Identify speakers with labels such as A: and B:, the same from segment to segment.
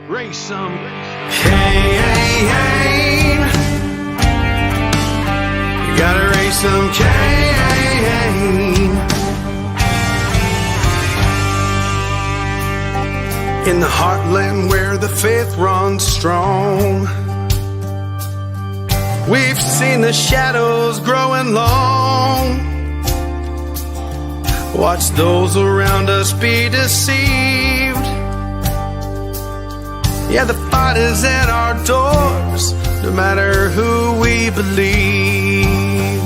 A: Raise some
B: Cain. You gotta raise some Cain. In the heartland where the faith runs strong, we've seen the shadows growing long. Watch those around us be deceived. Yeah, the fight is at our doors, no matter who we believe.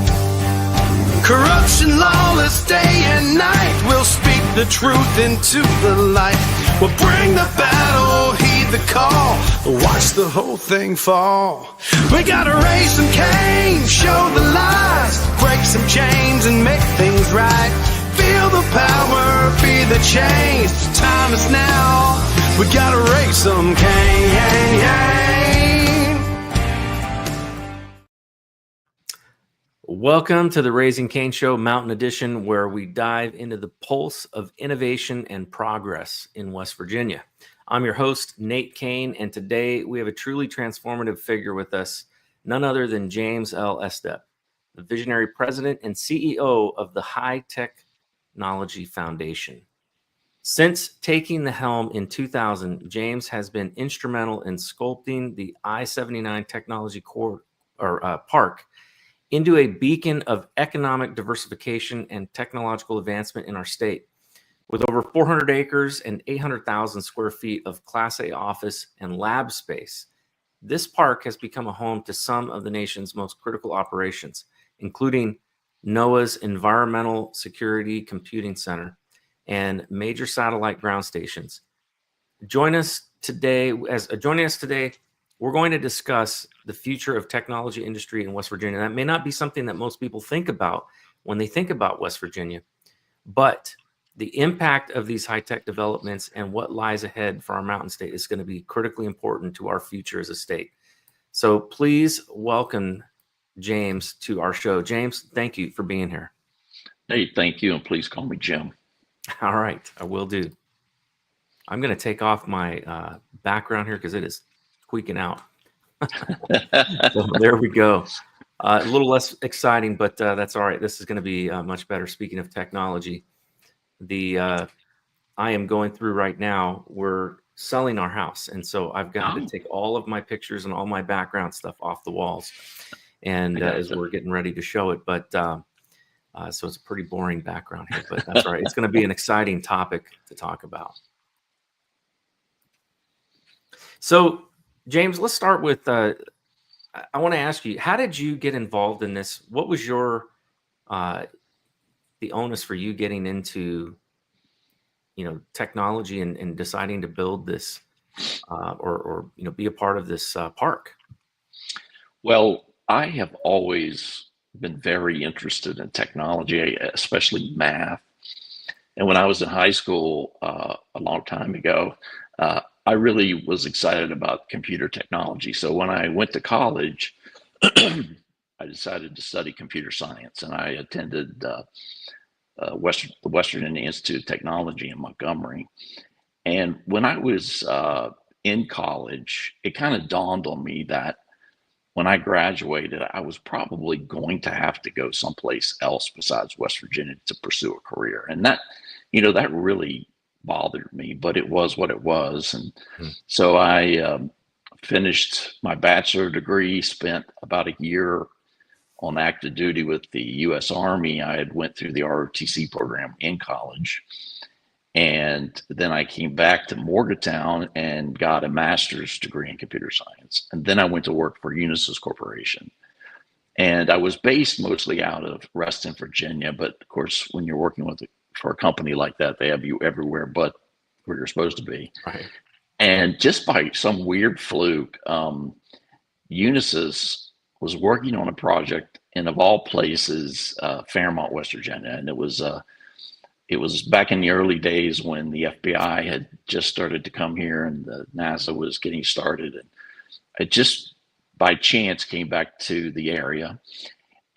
B: Corruption, lawless day and night, we'll speak the truth into the light. We'll bring the battle, heed the call, watch the whole thing fall. We gotta raise some Cain, show the lies, break some chains and make things right. Feel the power, be the change, time is now. We gotta raise some Cain.
C: Welcome to the Raising Cain Show, Mountain Edition, where we dive into the pulse of innovation and progress in West Virginia. I'm your host, Nate Cain, and today we have a truly transformative figure with us, none other than James L. Estep, the visionary president and CEO of the High Technology Foundation. Since taking the helm in 2000, James has been instrumental in sculpting the I-79 Technology Park into a beacon of economic diversification and technological advancement in our state. With over 400 acres and 800,000 square feet of Class A office and lab space, this park has become a home to some of the nation's most critical operations, including NOAA's Environmental Security Computing Center and major satellite ground stations. Joining us today, we're going to discuss the future of technology industry in West Virginia. That may not be something that most people think about when they think about West Virginia, but the impact of these high-tech developments and what lies ahead for our mountain state is going to be critically important to our future as a state. So please welcome James to our show. James, thank you for being here.
D: Hey, thank you, and please call me Jim.
C: All right, I will do. I'm going to take off my background here because it is squeaking out. So there we go. A little less exciting, but that's all right. This is going to be much better. Speaking of technology, I am going through right now, we're selling our house. And so I've got to take all of my pictures and all my background stuff off the walls. And as we're getting ready to show it, but so it's a pretty boring background here, but that's all right. It's going to be an exciting topic to talk about. So, James, let's start with, I want to ask you, how did you get involved in this? What was your, the onus for you getting into, technology and deciding to build this or be a part of this park?
D: Well, I have always been very interested in technology, especially math. And when I was in high school a long time ago, I really was excited about computer technology. So when I went to college, I decided to study computer science, and I attended the Western Indiana Institute of Technology in Montgomery. And when I was in college, it kind of dawned on me that when I graduated, I was probably going to have to go someplace else besides West Virginia to pursue a career. And that, that really bothered me, but it was what it was. And so I finished my bachelor degree, spent about a year on active duty with the U.S. Army. I had went through the ROTC program in college. And then I came back to Morgantown and got a master's degree in computer science. And then I went to work for Unisys Corporation. And I was based mostly out of Reston, Virginia. But of course, when you're working for a company like that, they have you everywhere but where you're supposed to be.
C: Right.
D: And just by some weird fluke, Unisys was working on a project in, of all places, Fairmont, West Virginia. And it was back in the early days when the FBI had just started to come here and the NASA was getting started. And I just by chance came back to the area,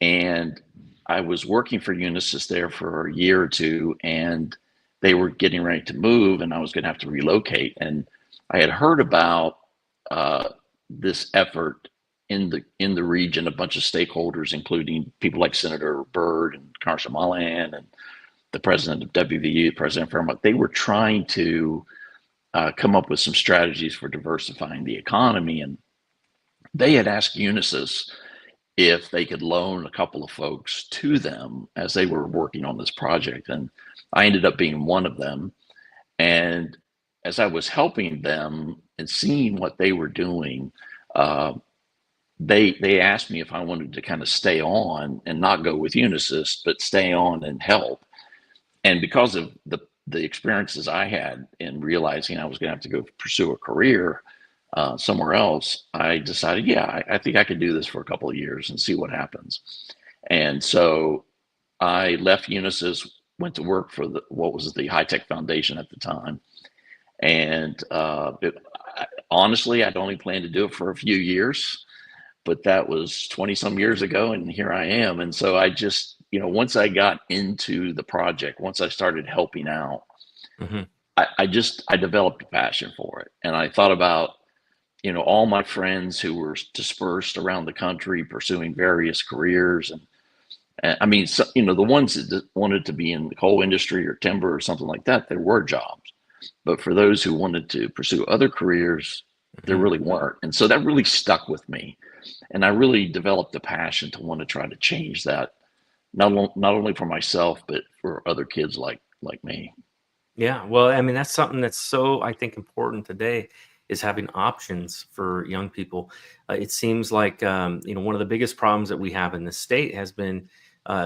D: and I was working for Unisys there for a year or two, and they were getting ready to move and I was going to have to relocate. And I had heard about this effort in the region, a bunch of stakeholders, including people like Senator Byrd and Congressman Mullen and the president of WVU, President Fairmont. They were trying to come up with some strategies for diversifying the economy. And they had asked Unisys if they could loan a couple of folks to them as they were working on this project. And I ended up being one of them. And as I was helping them and seeing what they were doing, they asked me if I wanted to kind of stay on and not go with Unisys, but stay on and help. And because of the experiences I had in realizing I was going to have to go pursue a career somewhere else, I decided, yeah, I think I could do this for a couple of years and see what happens. And so I left Unisys, went to work for what was the High Tech Foundation at the time. And honestly, I'd only planned to do it for a few years, but that was 20 some years ago, and here I am. And so I just, once I got into the project, once I started helping out, I developed a passion for it. And I thought about, all my friends who were dispersed around the country pursuing various careers. And I mean, so, the ones that wanted to be in the coal industry or timber or something like that, there were jobs. But for those who wanted to pursue other careers, there really weren't. And so that really stuck with me. And I really developed a passion to want to try to change that, not only for myself, but for other kids like me.
C: Yeah, well, I mean, that's something that's so, I think, important today, is having options for young people. It seems like, one of the biggest problems that we have in the state has been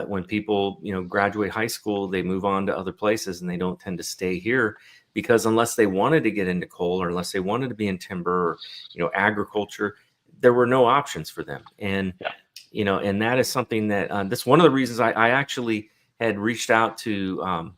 C: when people, graduate high school, they move on to other places and they don't tend to stay here, because unless they wanted to get into coal, or unless they wanted to be in timber, or, agriculture, there were no options for them. And, and that is something that, that's one of the reasons I actually had reached out to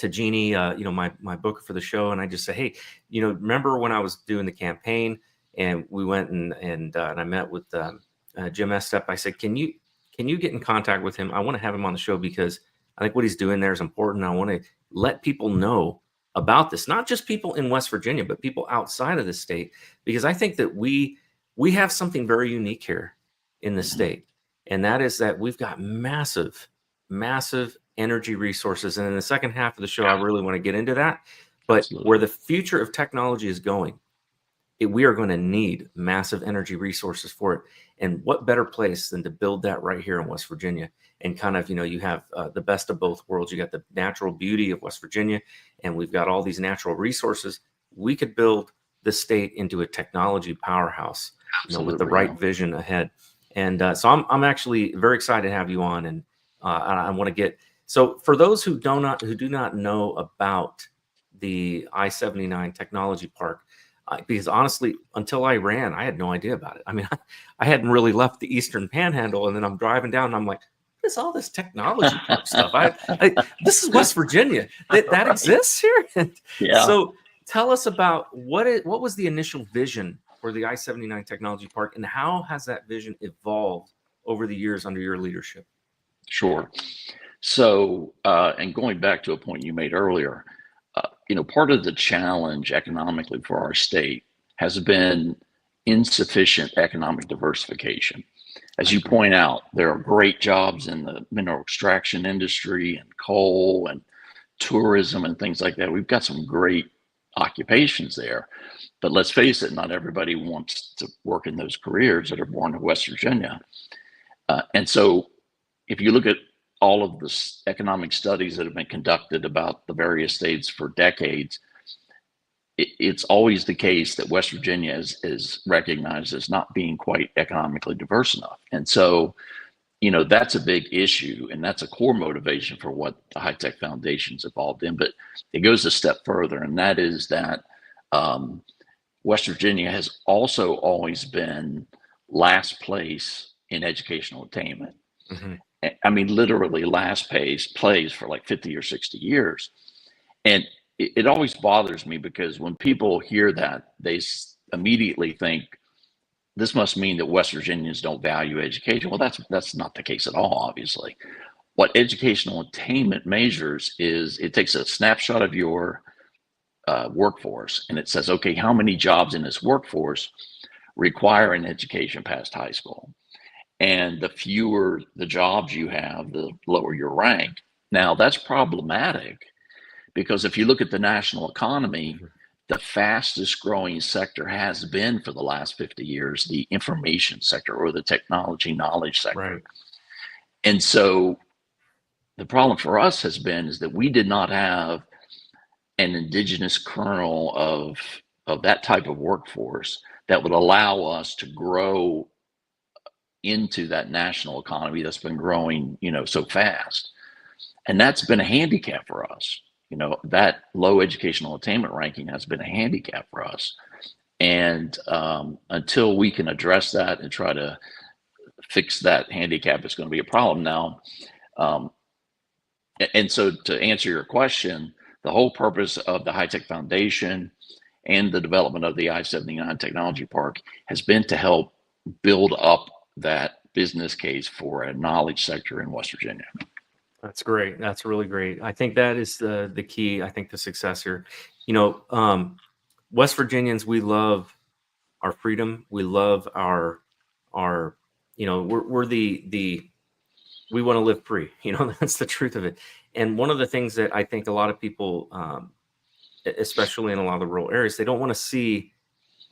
C: Jeannie, my booker for the show. And I just said, hey, remember when I was doing the campaign and we went and I met with Jim Estep. I said, can you get in contact with him? I want to have him on the show because I think what he's doing there is important. I want to let people know about this, not just people in West Virginia, but people outside of the state, because I think that we have something very unique here in the state. And that is that we've got massive energy resources. And in the second half of the show, I really want to get into that. But
D: Absolutely.
C: Where the future of technology is going, we are going to need massive energy resources for it. And what better place than to build that right here in West Virginia? And kind of, you have the best of both worlds. You got the natural beauty of West Virginia, and we've got all these natural resources. We could build the state into a technology powerhouse, with the right vision ahead. And so I'm actually very excited to have you on. And I want to get, so for those who do not know about the I-79 Technology Park, because honestly, until I ran, I had no idea about it. I mean, I hadn't really left the Eastern Panhandle, and then I'm driving down and I'm like, what is all this technology park stuff? This is West Virginia. That exists here?
D: Yeah.
C: So tell us about what was the initial vision for the I-79 Technology Park, and how has that vision evolved over the years under your leadership?
D: Sure. So, and going back to a point you made earlier, part of the challenge economically for our state has been insufficient economic diversification. As you point out, there are great jobs in the mineral extraction industry and coal and tourism and things like that. We've got some great occupations there, but let's face it, not everybody wants to work in those careers that are born in West Virginia. And so if you look at all of the economic studies that have been conducted about the various states for decades, it's always the case that West Virginia is recognized as not being quite economically diverse enough. And so, that's a big issue, and that's a core motivation for what the High Tech Foundation's evolved in. But it goes a step further, and that is that West Virginia has also always been last place in educational attainment. Mm-hmm. I mean, literally last place for like 50 or 60 years. And it always bothers me, because when people hear that, they immediately think this must mean that West Virginians don't value education. Well, that's not the case at all, obviously. what educational attainment measures is it takes a snapshot of your workforce, and it says, okay, how many jobs in this workforce require an education past high school? And the fewer the jobs you have, the lower your rank. Now, that's problematic because if you look at the national economy, the fastest growing sector has been for the last 50 years the information sector or the technology knowledge sector.
C: Right.
D: And so the problem for us has been is that we did not have an indigenous kernel of that type of workforce that would allow us to grow into that national economy that's been growing, so fast. And that's been a handicap for us. That low educational attainment ranking has been a handicap for us. And until we can address that and try to fix that handicap, it's going to be a problem. Now, and so to answer your question, the whole purpose of the High Tech Foundation and the development of the I-79 Technology Park has been to help build up that business case for a knowledge sector in West Virginia.
C: That's great. That's really great. I think that is the key. I think the success here. West Virginians, we love our freedom. We love our we're the we want to live free. That's the truth of it. And one of the things that I think a lot of people, especially in a lot of the rural areas, they don't want to see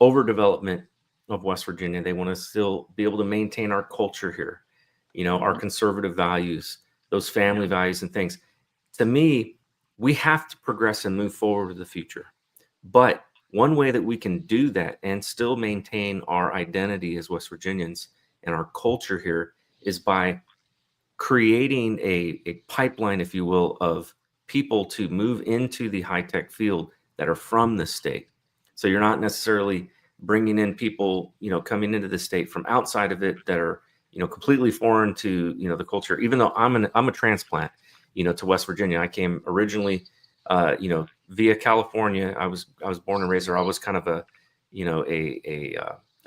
C: overdevelopment of West Virginia. They want to still be able to maintain our culture here, our conservative values, those family values and things. To me, we have to progress and move forward with the future. But one way that we can do that and still maintain our identity as West Virginians and our culture here is by creating a pipeline, if you will, of people to move into the high-tech field that are from the state. So you're not necessarily bringing in people, coming into the state from outside of it that are, completely foreign to, the culture. Even though I'm a transplant, to West Virginia. I came originally, via California. I was born and raised there. I was kind of an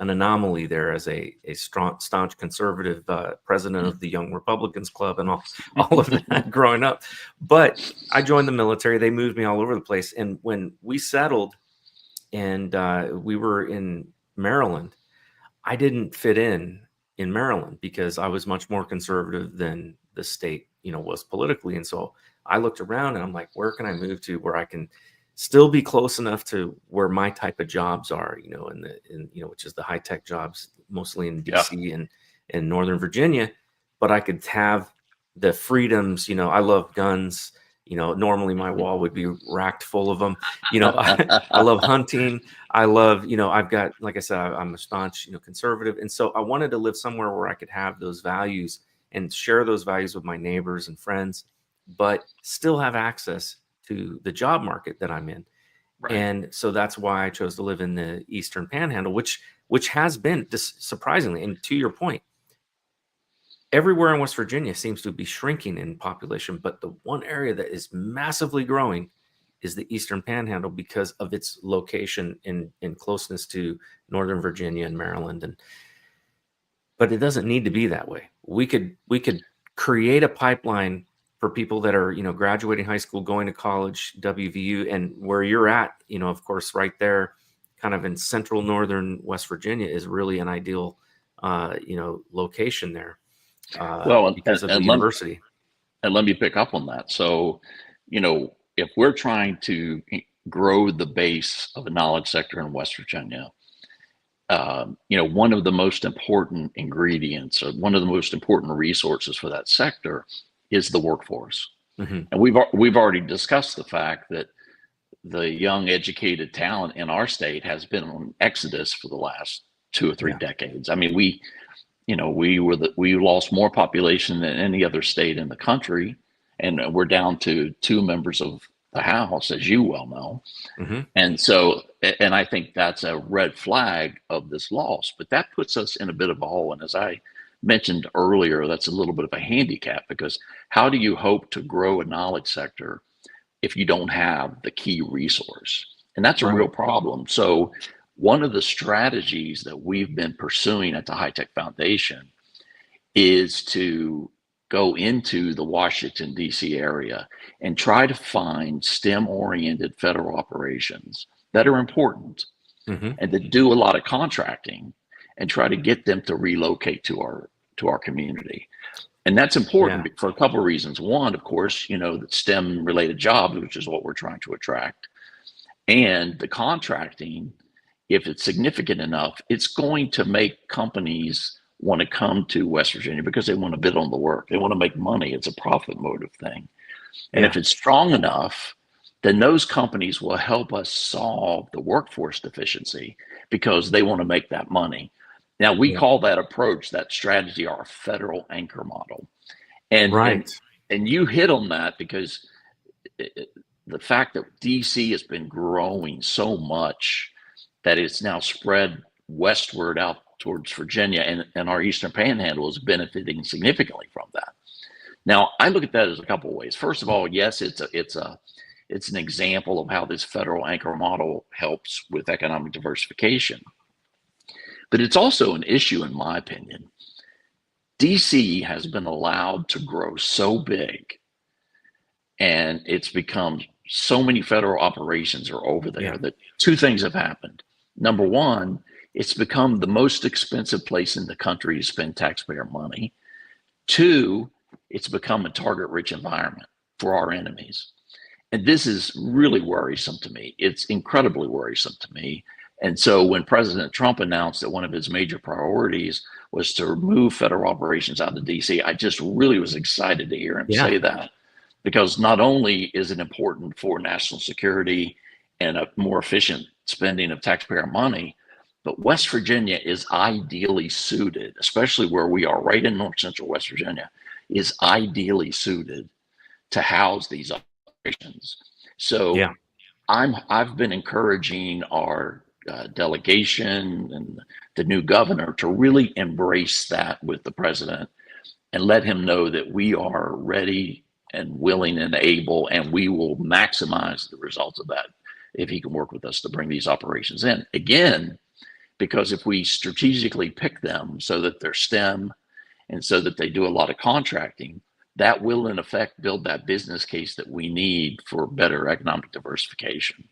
C: anomaly there as a staunch conservative president of the Young Republicans Club and all of that growing up. But I joined the military. They moved me all over the place. And when we settled and we were in Maryland, I didn't fit in Maryland because I was much more conservative than the state, was politically. And so I looked around and I'm like, where can I move to where I can still be close enough to where my type of jobs are, which is the high tech jobs, mostly in DC and Northern Virginia, but I could have the freedoms. I love guns. Normally my wall would be racked full of them. I love hunting. I love, I've got, like I said, I'm a staunch, conservative. And so I wanted to live somewhere where I could have those values and share those values with my neighbors and friends, but still have access to the job market that I'm in. Right. And so that's why I chose to live in the Eastern Panhandle, which has been surprisingly, and to your point, everywhere in West Virginia seems to be shrinking in population, but the one area that is massively growing is the Eastern Panhandle because of its location in closeness to Northern Virginia and Maryland. But it doesn't need to be that way. We could create a pipeline for people that are, graduating high school, going to college, WVU, and where you're at, of course, right there, kind of in central northern West Virginia is really an ideal, location there. Because of the university.
D: And let me pick up on that. So, if we're trying to grow the base of the knowledge sector in West Virginia, one of the most important ingredients or one of the most important resources for that sector is the workforce. Mm-hmm. And we've already discussed the fact that the young educated talent in our state has been on exodus for the last 2 or 3 decades. I mean, we lost more population than any other state in the country, and we're down to 2 members of the House, as you well know. Mm-hmm. And I think that's a red flag of this loss, but that puts us in a bit of a hole. And as I mentioned earlier, that's a little bit of a handicap, because how do you hope to grow a knowledge sector if you don't have the key resource? And that's a real problem. So one of the strategies that we've been pursuing at the High Tech Foundation is to go into the Washington, D.C. area and try to find STEM-oriented federal operations that are important
C: Mm-hmm.
D: and that do a lot of contracting and try to get them to relocate to our community. And that's important for a couple of reasons. One, of course, the STEM related jobs, which is what we're trying to attract, and the contracting, if it's significant enough, it's going to make companies want to come to West Virginia because they want to bid on the work. They want to make money. It's a profit motive thing. And if it's strong enough, then those companies will help us solve the workforce deficiency because they want to make that money. Now, we call that approach, that strategy, our federal anchor model. And you hit on that because the fact that DC has been growing so much that it's now spread westward out towards Virginia, and our Eastern Panhandle is benefiting significantly from that. Now, I look at that as a couple of ways. First of all, yes, it's an example of how this federal anchor model helps with economic diversification. But it's also an issue, in my opinion. DC has been allowed to grow so big, and it's become so many federal operations are over there that two things have happened. Number one, it's become the most expensive place in the country to spend taxpayer money. Two, it's become a target-rich environment for our enemies. And this is really worrisome to me. It's incredibly worrisome to me. And so when President Trump announced that one of his major priorities was to remove federal operations out of DC, I just really was excited to hear him say that, because not only is it important for national security and a more efficient spending of taxpayer money, but West Virginia is ideally suited, especially where we are right in north central West Virginia, is ideally suited to house these operations. So I've been encouraging our delegation and the new governor to really embrace that with the president and let him know that we are ready and willing and able, and we will maximize the results of that if he can work with us to bring these operations in. Again, because if we strategically pick them so that they're STEM and so that they do a lot of contracting, that will in effect build that business case that we need for better economic diversification.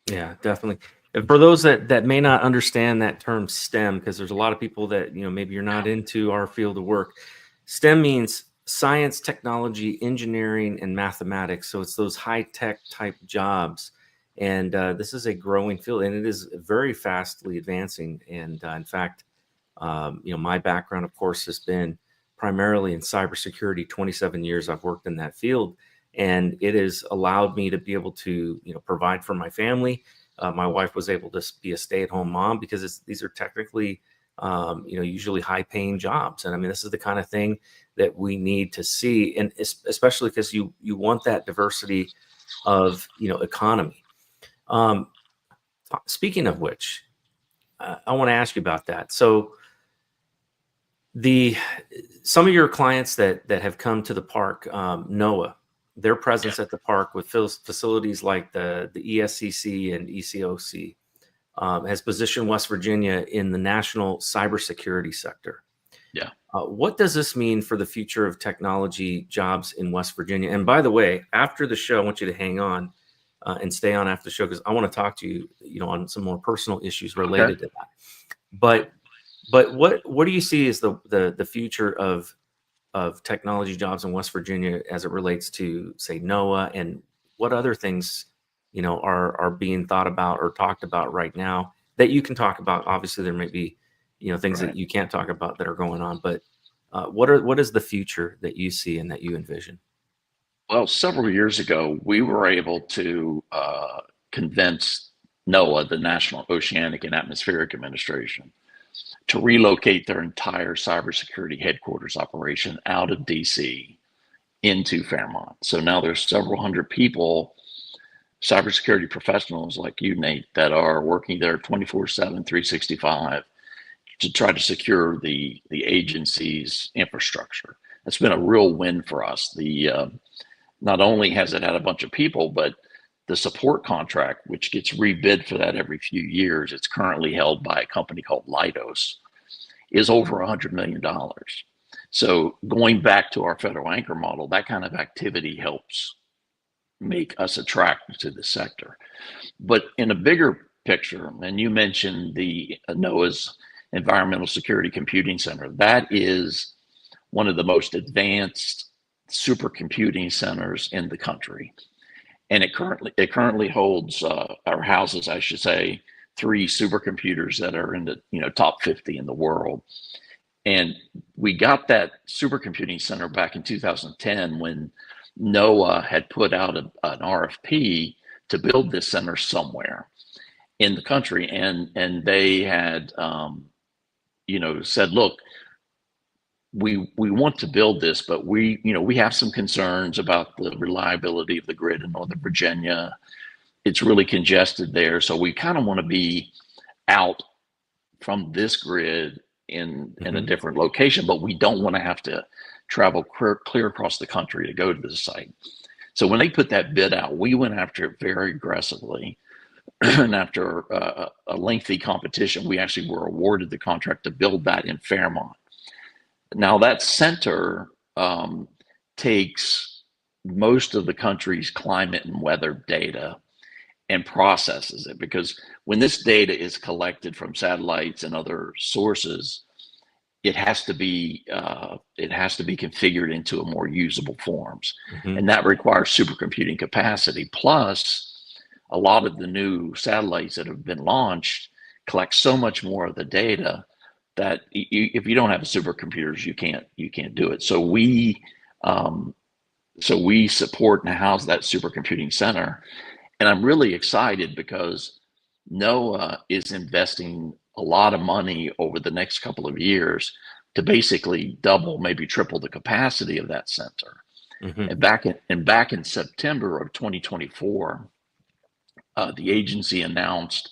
C: Yeah, definitely. And for those that may not understand that term STEM, because there's a lot of people that, maybe you're not into our field of work. STEM means science, technology, engineering, and mathematics. So it's those high-tech type jobs. And this is a growing field, and it is very fastly advancing. And in fact, my background, of course, has been primarily in cybersecurity. 27 years I've worked in that field, and it has allowed me to be able to, provide for my family. My wife was able to be a stay-at-home mom because these are technically, usually high-paying jobs. And I mean, this is the kind of thing that we need to see, and especially because you want that diversity of, economy. Speaking of which, I want to ask you about that. So some of your clients that have come to the park, NOAA, their presence at the park with facilities like the ESCC and ECOC has positioned West Virginia in the national cybersecurity sector.
D: Yeah.
C: What does this mean for the future of technology jobs in West Virginia? And by the way, after the show, I want you to hang on and stay on after the show, because I want to talk to you, on some more personal issues related to that. But what do you see as the future of technology jobs in West Virginia as it relates to, say, NOAA, and what other things, are being thought about or talked about right now that you can talk about? Obviously, there may be, things that you can't talk about that are going on, but what is the future that you see and that you envision?
D: Well, several years ago, we were able to convince NOAA, the National Oceanic and Atmospheric Administration, to relocate their entire cybersecurity headquarters operation out of DC into Fairmont. So now there's several hundred people, cybersecurity professionals like you, Nate, that are working there 24/7, 365 to try to secure the agency's infrastructure. That's been a real win for us. Not only has it had a bunch of people, but the support contract, which gets rebid for that every few years, it's currently held by a company called Leidos, is over $100 million. So going back to our federal anchor model, that kind of activity helps make us attractive to the sector. But in a bigger picture, and you mentioned the NOAA's Environmental Security Computing Center, that is one of the most advanced supercomputing centers in the country. And it currently holds, or houses, I should say, 3 supercomputers that are in the top 50 in the world. And we got that supercomputing center back in 2010 when NOAA had put out an RFP to build this center somewhere in the country, and they had said, look, we want to build this, but we have some concerns about the reliability of the grid in Northern Virginia. It's really congested there, so we kind of want to be out from this grid in a different location, but we don't want to have to travel clear across the country to go to the site. So when they put that bid out, we went after it very aggressively. And after a lengthy competition, we actually were awarded the contract to build that in Fairmont. Now that center takes most of the country's climate and weather data and processes it, because when this data is collected from satellites and other sources, it has to be configured into a more usable forms, and that requires supercomputing capacity. Plus, a lot of the new satellites that have been launched collect so much more of the data that if you don't have supercomputers, you can't do it. So we support and house that supercomputing center, and I'm really excited because NOAA is investing a lot of money over the next couple of years to basically double, maybe triple the capacity of that center. And back in September of 2024, the agency announced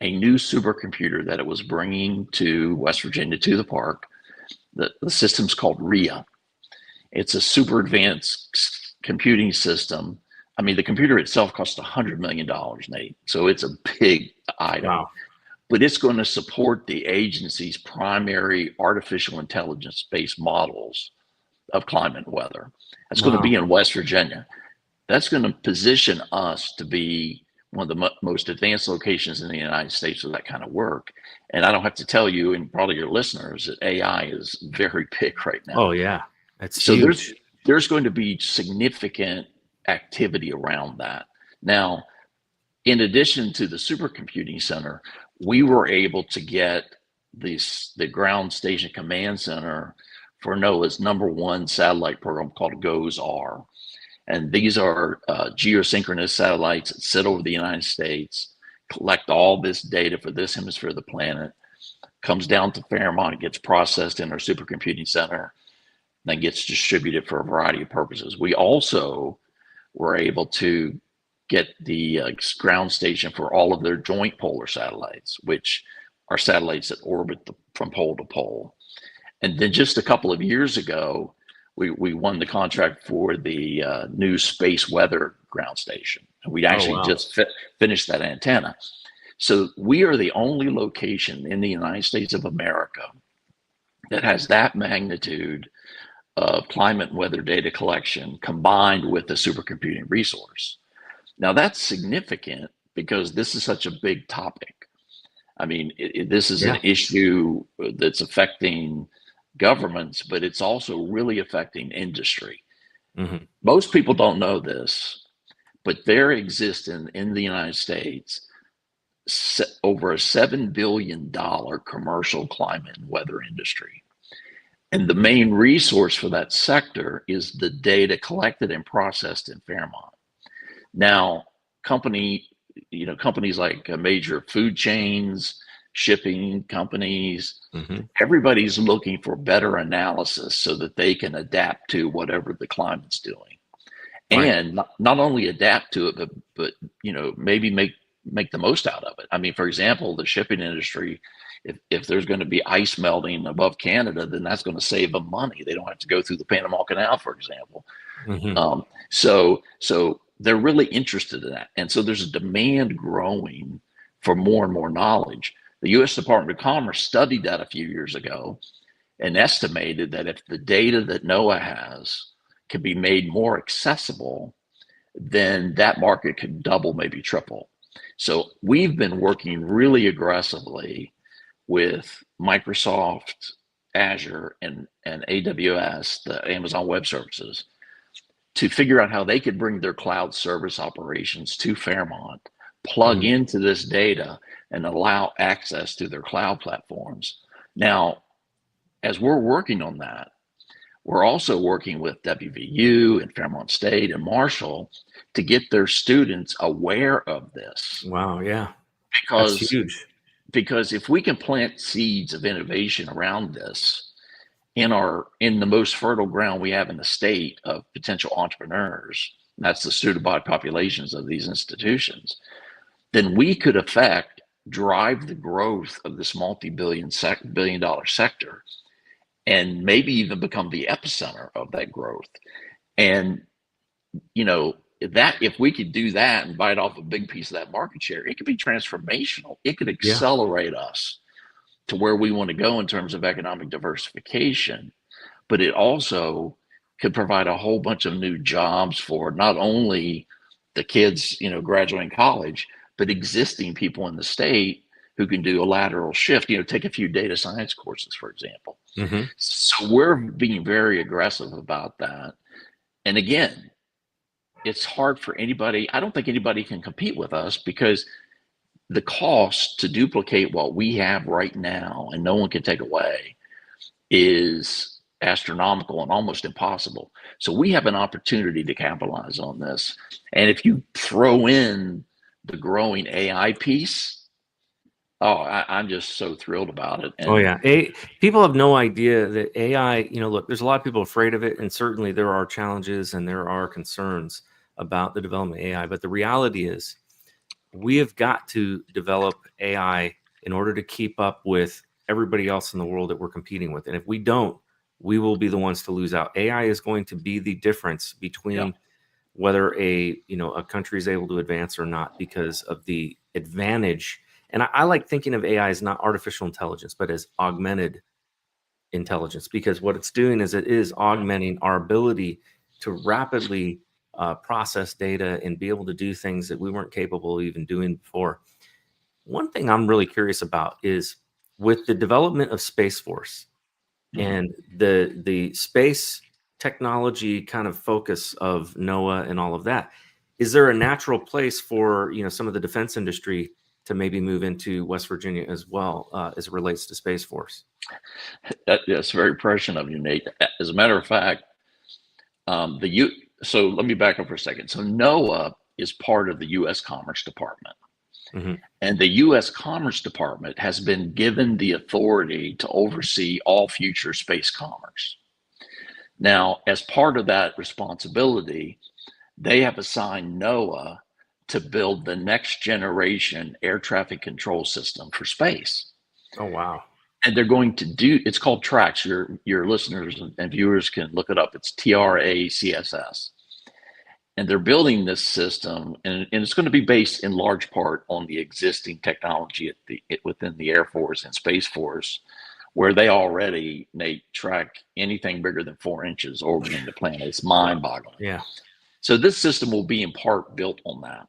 D: a new supercomputer that it was bringing to West Virginia, to the park. The system's called RIA. It's a super advanced computing system. I mean, the computer itself costs $100 million, Nate. So it's a big item. Wow. But it's going to support the agency's primary artificial intelligence-based models of climate and weather. It's going to be in West Virginia. That's going to position us to be one of the most advanced locations in the United States for that kind of work. And I don't have to tell you, and probably your listeners, that AI is very big right now.
C: Oh yeah, that's so
D: huge. There's going to be significant activity around that. Now, in addition to the supercomputing center, we were able to get the ground station command center for NOAA's #1 satellite program called GOES-R. And these are geosynchronous satellites that sit over the United States, collect all this data for this hemisphere of the planet, comes down to Fairmont, gets processed in our supercomputing center, then gets distributed for a variety of purposes. We also were able to get the ground station for all of their joint polar satellites, which are satellites that orbit from pole to pole. And then just a couple of years ago, we won the contract for the new space weather ground station. And we actually just finished that antenna. So we are the only location in the United States of America that has that magnitude of climate and weather data collection combined with the supercomputing resource. Now that's significant because this is such a big topic. I mean, this is an issue that's affecting governments, but it's also really affecting industry. Most people don't know this, but there exists in the United States over a $7 billion commercial climate and weather industry. And the main resource for that sector is the data collected and processed in Fairmont. Now, companies like major food chains, shipping companies, everybody's looking for better analysis so that they can adapt to whatever the climate's doing. Right. And not only adapt to it, but maybe make the most out of it. I mean, for example, the shipping industry, if there's going to be ice melting above Canada, then that's going to save them money. They don't have to go through the Panama Canal, for example. So they're really interested in that. And so there's a demand growing for more and more knowledge. The U.S. Department of Commerce studied that a few years ago and estimated that if the data that NOAA has can be made more accessible, then that market could double, maybe triple. So we've been working really aggressively with Microsoft, Azure, and AWS, the Amazon Web Services, to figure out how they could bring their cloud service operations to Fairmont, plug into this data, and allow access to their cloud platforms. Now, as we're working on that, we're also working with WVU and Fairmont State and Marshall to get their students aware of this.
C: Wow, yeah.
D: Because
C: that's huge.
D: Because if we can plant seeds of innovation around this in the most fertile ground we have in the state of potential entrepreneurs, and that's the student-body populations of these institutions, then we could drive the growth of this multi-billion-dollar sector, and maybe even become the epicenter of that growth. And that if we could do that and bite off a big piece of that market share, it could be transformational. It could accelerate us to where we want to go in terms of economic diversification, but it also could provide a whole bunch of new jobs for not only the kids, graduating college, but existing people in the state who can do a lateral shift, take a few data science courses, for example. So we're being very aggressive about that. And again, it's hard for anybody. I don't think anybody can compete with us because the cost to duplicate what we have right now and no one can take away is astronomical and almost impossible. So we have an opportunity to capitalize on this. And if you throw in the growing AI piece, I'm just so thrilled about it. And
C: people have no idea that AI, look, there's a lot of people afraid of it, and certainly there are challenges and there are concerns about the development of AI. But the reality is we have got to develop AI in order to keep up with everybody else in the world that we're competing with. And if we don't, we will be the ones to lose out. AI is going to be the difference between whether a country is able to advance or not, because of the advantage. And I like thinking of AI as not artificial intelligence, but as augmented intelligence, because what it's doing is it is augmenting our ability to rapidly process data and be able to do things that we weren't capable of even doing before. One thing I'm really curious about is with the development of Space Force and the space technology kind of focus of NOAA and all of that, is there a natural place for some of the defense industry to maybe move into West Virginia as well, as it relates to Space Force?
D: That's very prescient of you, Nate. As a matter of fact, so let me back up for a second. So NOAA is part of the U.S. Commerce Department. And the U.S. Commerce Department has been given the authority to oversee all future space commerce. Now, as part of that responsibility, they have assigned NOAA to build the next generation air traffic control system for space.
C: Oh, wow.
D: And they're going to it's called TRACS. Your listeners and viewers can look it up. It's TRACSS. And they're building this system, and it's going to be based in large part on the existing technology within the Air Force and Space Force, where they already track anything bigger than 4 inches orbiting the planet. It's mind-boggling.
C: Yeah.
D: So this system will be in part built on that.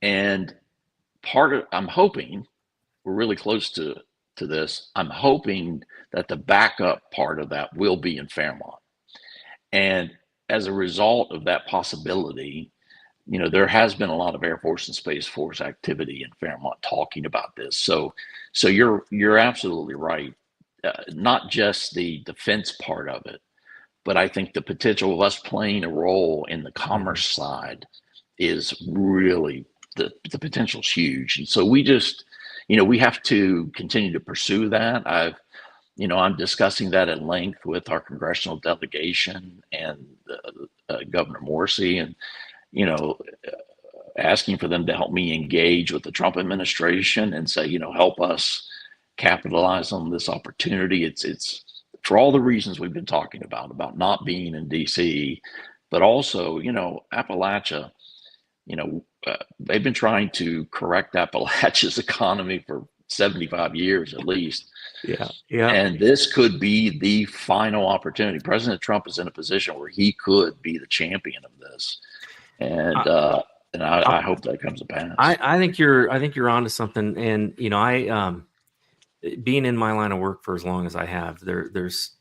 D: And I'm hoping, we're really close to this, I'm hoping that the backup part of that will be in Fairmont. And as a result of that possibility, there has been a lot of Air Force and Space Force activity in Fairmont talking about this. So you're absolutely right. Not just the defense part of it, but I think the potential of us playing a role in the commerce side is really, the potential is huge. And so we just, we have to continue to pursue that. I'm discussing that at length with our congressional delegation and Governor Morrissey, and, asking for them to help me engage with the Trump administration and say, help us capitalize on this opportunity. It's for all the reasons we've been talking about not being in DC, but also, Appalachia, they've been trying to correct Appalachia's economy for 75 years at least.
C: Yeah. Yeah.
D: And this could be the final opportunity. President Trump is in a position where he could be the champion of this. And I hope that comes to pass.
C: I think you're onto something. And, you know, being in my line of work for as long as I have, there's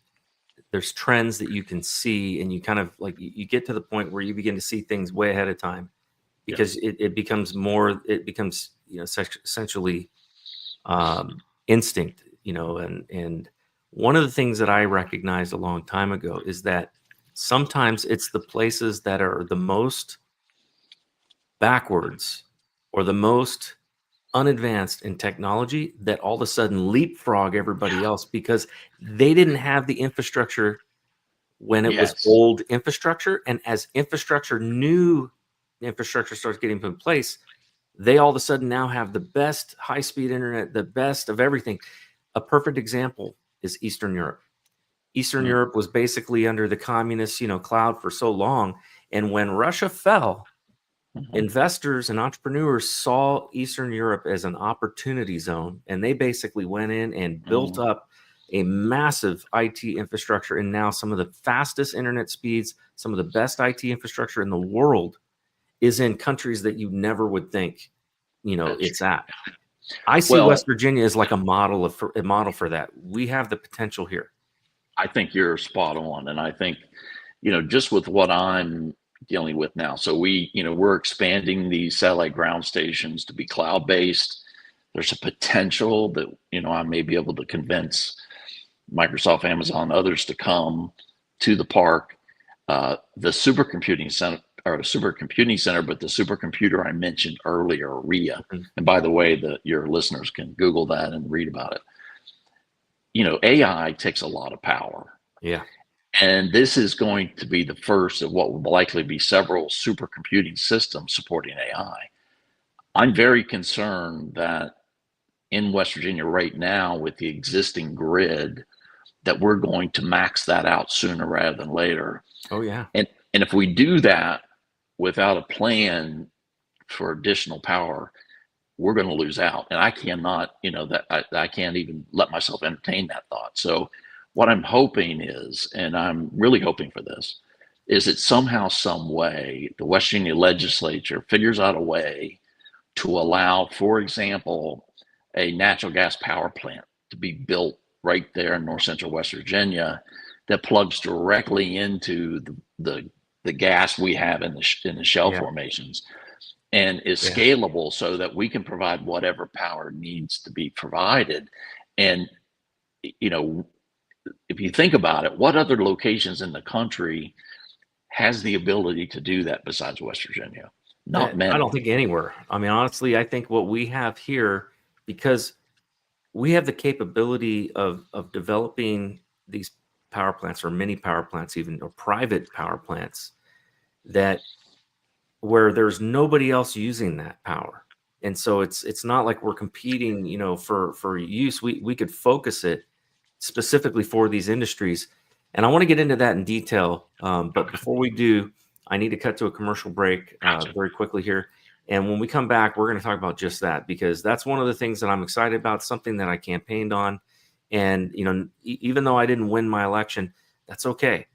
C: trends that you can see, and you kind of like, you get to the point where you begin to see things way ahead of time, because it becomes, you know, essentially instinct, you know, and one of the things that I recognized a long time ago is that sometimes it's the places that are the most backwards or the most unadvanced in technology that all of a sudden leapfrog everybody else, because they didn't have the infrastructure when it was old infrastructure. And as new infrastructure starts getting put in place, they all of a sudden now have the best high-speed internet, the best of everything. A perfect example is Eastern Europe. Eastern Europe was basically under the communist, you know, cloud for so long. And when Russia fell, investors and entrepreneurs saw Eastern Europe as an opportunity zone, and they basically went in and built up a massive IT infrastructure. And now some of the fastest internet speeds, some of the best IT infrastructure in the world is in countries that you never would think, you know, it's at. I see West Virginia as like a model for that. We have the potential here.
D: I think you're spot on. And I think, you know, just with what I'm dealing with now. So we're expanding these satellite ground stations to be cloud-based. There's a potential that, you know, I may be able to convince Microsoft, Amazon, others to come to the park. The supercomputing center, but the supercomputer I mentioned earlier, RIA. And by the way, your listeners can Google that and read about it. You know, AI takes a lot of power.
C: Yeah.
D: And this is going to be the first of what will likely be several supercomputing systems supporting AI. I'm very concerned that in West Virginia right now, with the existing grid, that we're going to max that out sooner rather than later.
C: Oh, yeah.
D: And if we do that without a plan for additional power, we're going to lose out. And I cannot, you know, I can't even let myself entertain that thought. So what I'm hoping is, and I'm really hoping for this, is that somehow, some way, the West Virginia legislature figures out a way to allow, for example, a natural gas power plant to be built right there in north central West Virginia that plugs directly into the gas we have in the shell formations, and is scalable so that we can provide whatever power needs to be provided. And, you know, if you think about it, what other locations in the country has the ability to do that besides West Virginia? Not many.
C: I don't think anywhere. I mean, honestly, I think what we have here, because we have the capability of developing these power plants, or mini power plants even, or private power plants, that where there's nobody else using that power. And so it's not like we're competing, you know, for use. We could focus it specifically for these industries. And I want to get into that in detail. But before we do, I need to cut to a commercial break very quickly here. And when we come back, we're going to talk about just that, because that's one of the things that I'm excited about, something that I campaigned on. And, you know, even though I didn't win my election, that's okay.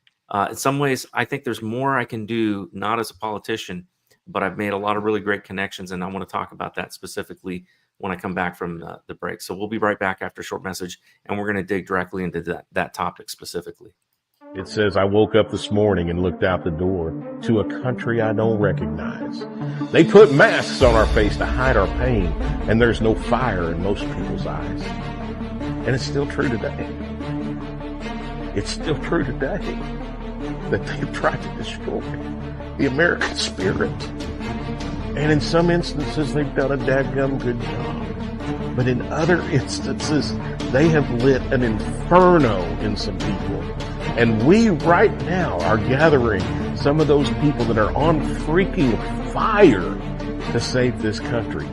C: In some ways, I think there's more I can do, not as a politician, but I've made a lot of really great connections. And I want to talk about that specifically when I come back from the break. So we'll be right back after a short message, and we're going to dig directly into that topic specifically.
A: It says, I woke up this morning and looked out the door to a country I don't recognize. They put masks on our face to hide our pain, and there's no fire in most people's eyes. And it's still true today. It's still true today that they've tried to destroy the American spirit. And in some instances, they've done a dadgum good job. But in other instances, they have lit an inferno in some people. And we right now are gathering some of those people that are on freaking fire to save this country.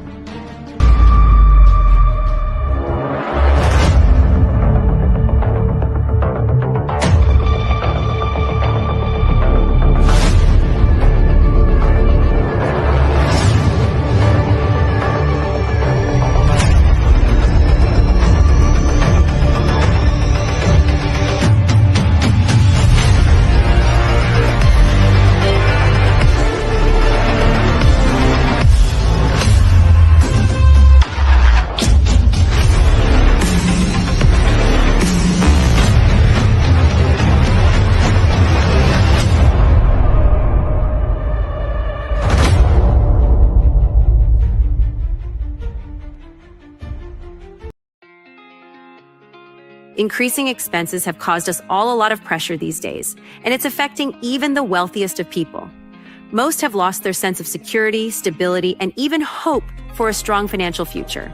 E: Increasing expenses have caused us all a lot of pressure these days, and it's affecting even the wealthiest of people. Most have lost their sense of security, stability, and even hope for a strong financial future.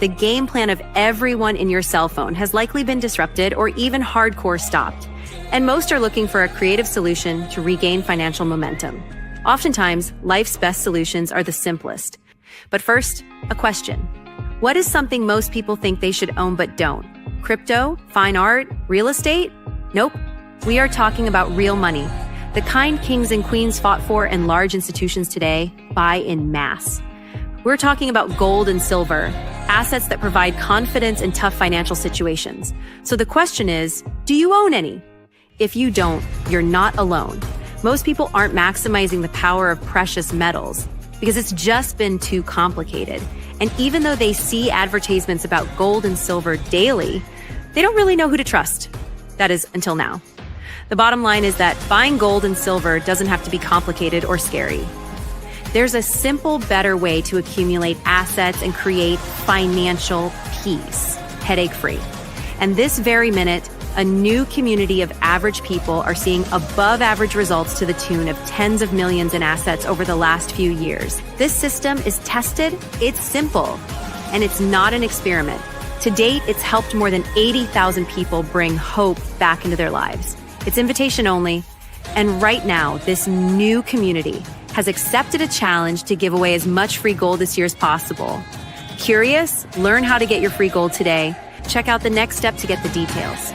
E: The game plan of everyone in your cell phone has likely been disrupted or even hardcore stopped, and most are looking for a creative solution to regain financial momentum. Oftentimes, life's best solutions are the simplest. But first, a question. What is something most people think they should own but don't? Crypto, fine art, real estate? Nope. We are talking about real money. The kind kings and queens fought for and large institutions today buy in mass. We're talking about gold and silver, assets that provide confidence in tough financial situations. So the question is, do you own any? If you don't, you're not alone. Most people aren't maximizing the power of precious metals because it's just been too complicated. And even though they see advertisements about gold and silver daily, they don't really know who to trust. That is, until now. The bottom line is that buying gold and silver doesn't have to be complicated or scary. There's a simple, better way to accumulate assets and create financial peace, headache-free. And this very minute, a new community of average people are seeing above-average results to the tune of tens of millions in assets over the last few years. This system is tested, it's simple, and it's not an experiment. To date, it's helped more than 80,000 people bring hope back into their lives. It's invitation only, and right now, this new community has accepted a challenge to give away as much free gold this year as possible. Curious? Learn how to get your free gold today. Check out the next step to get the details.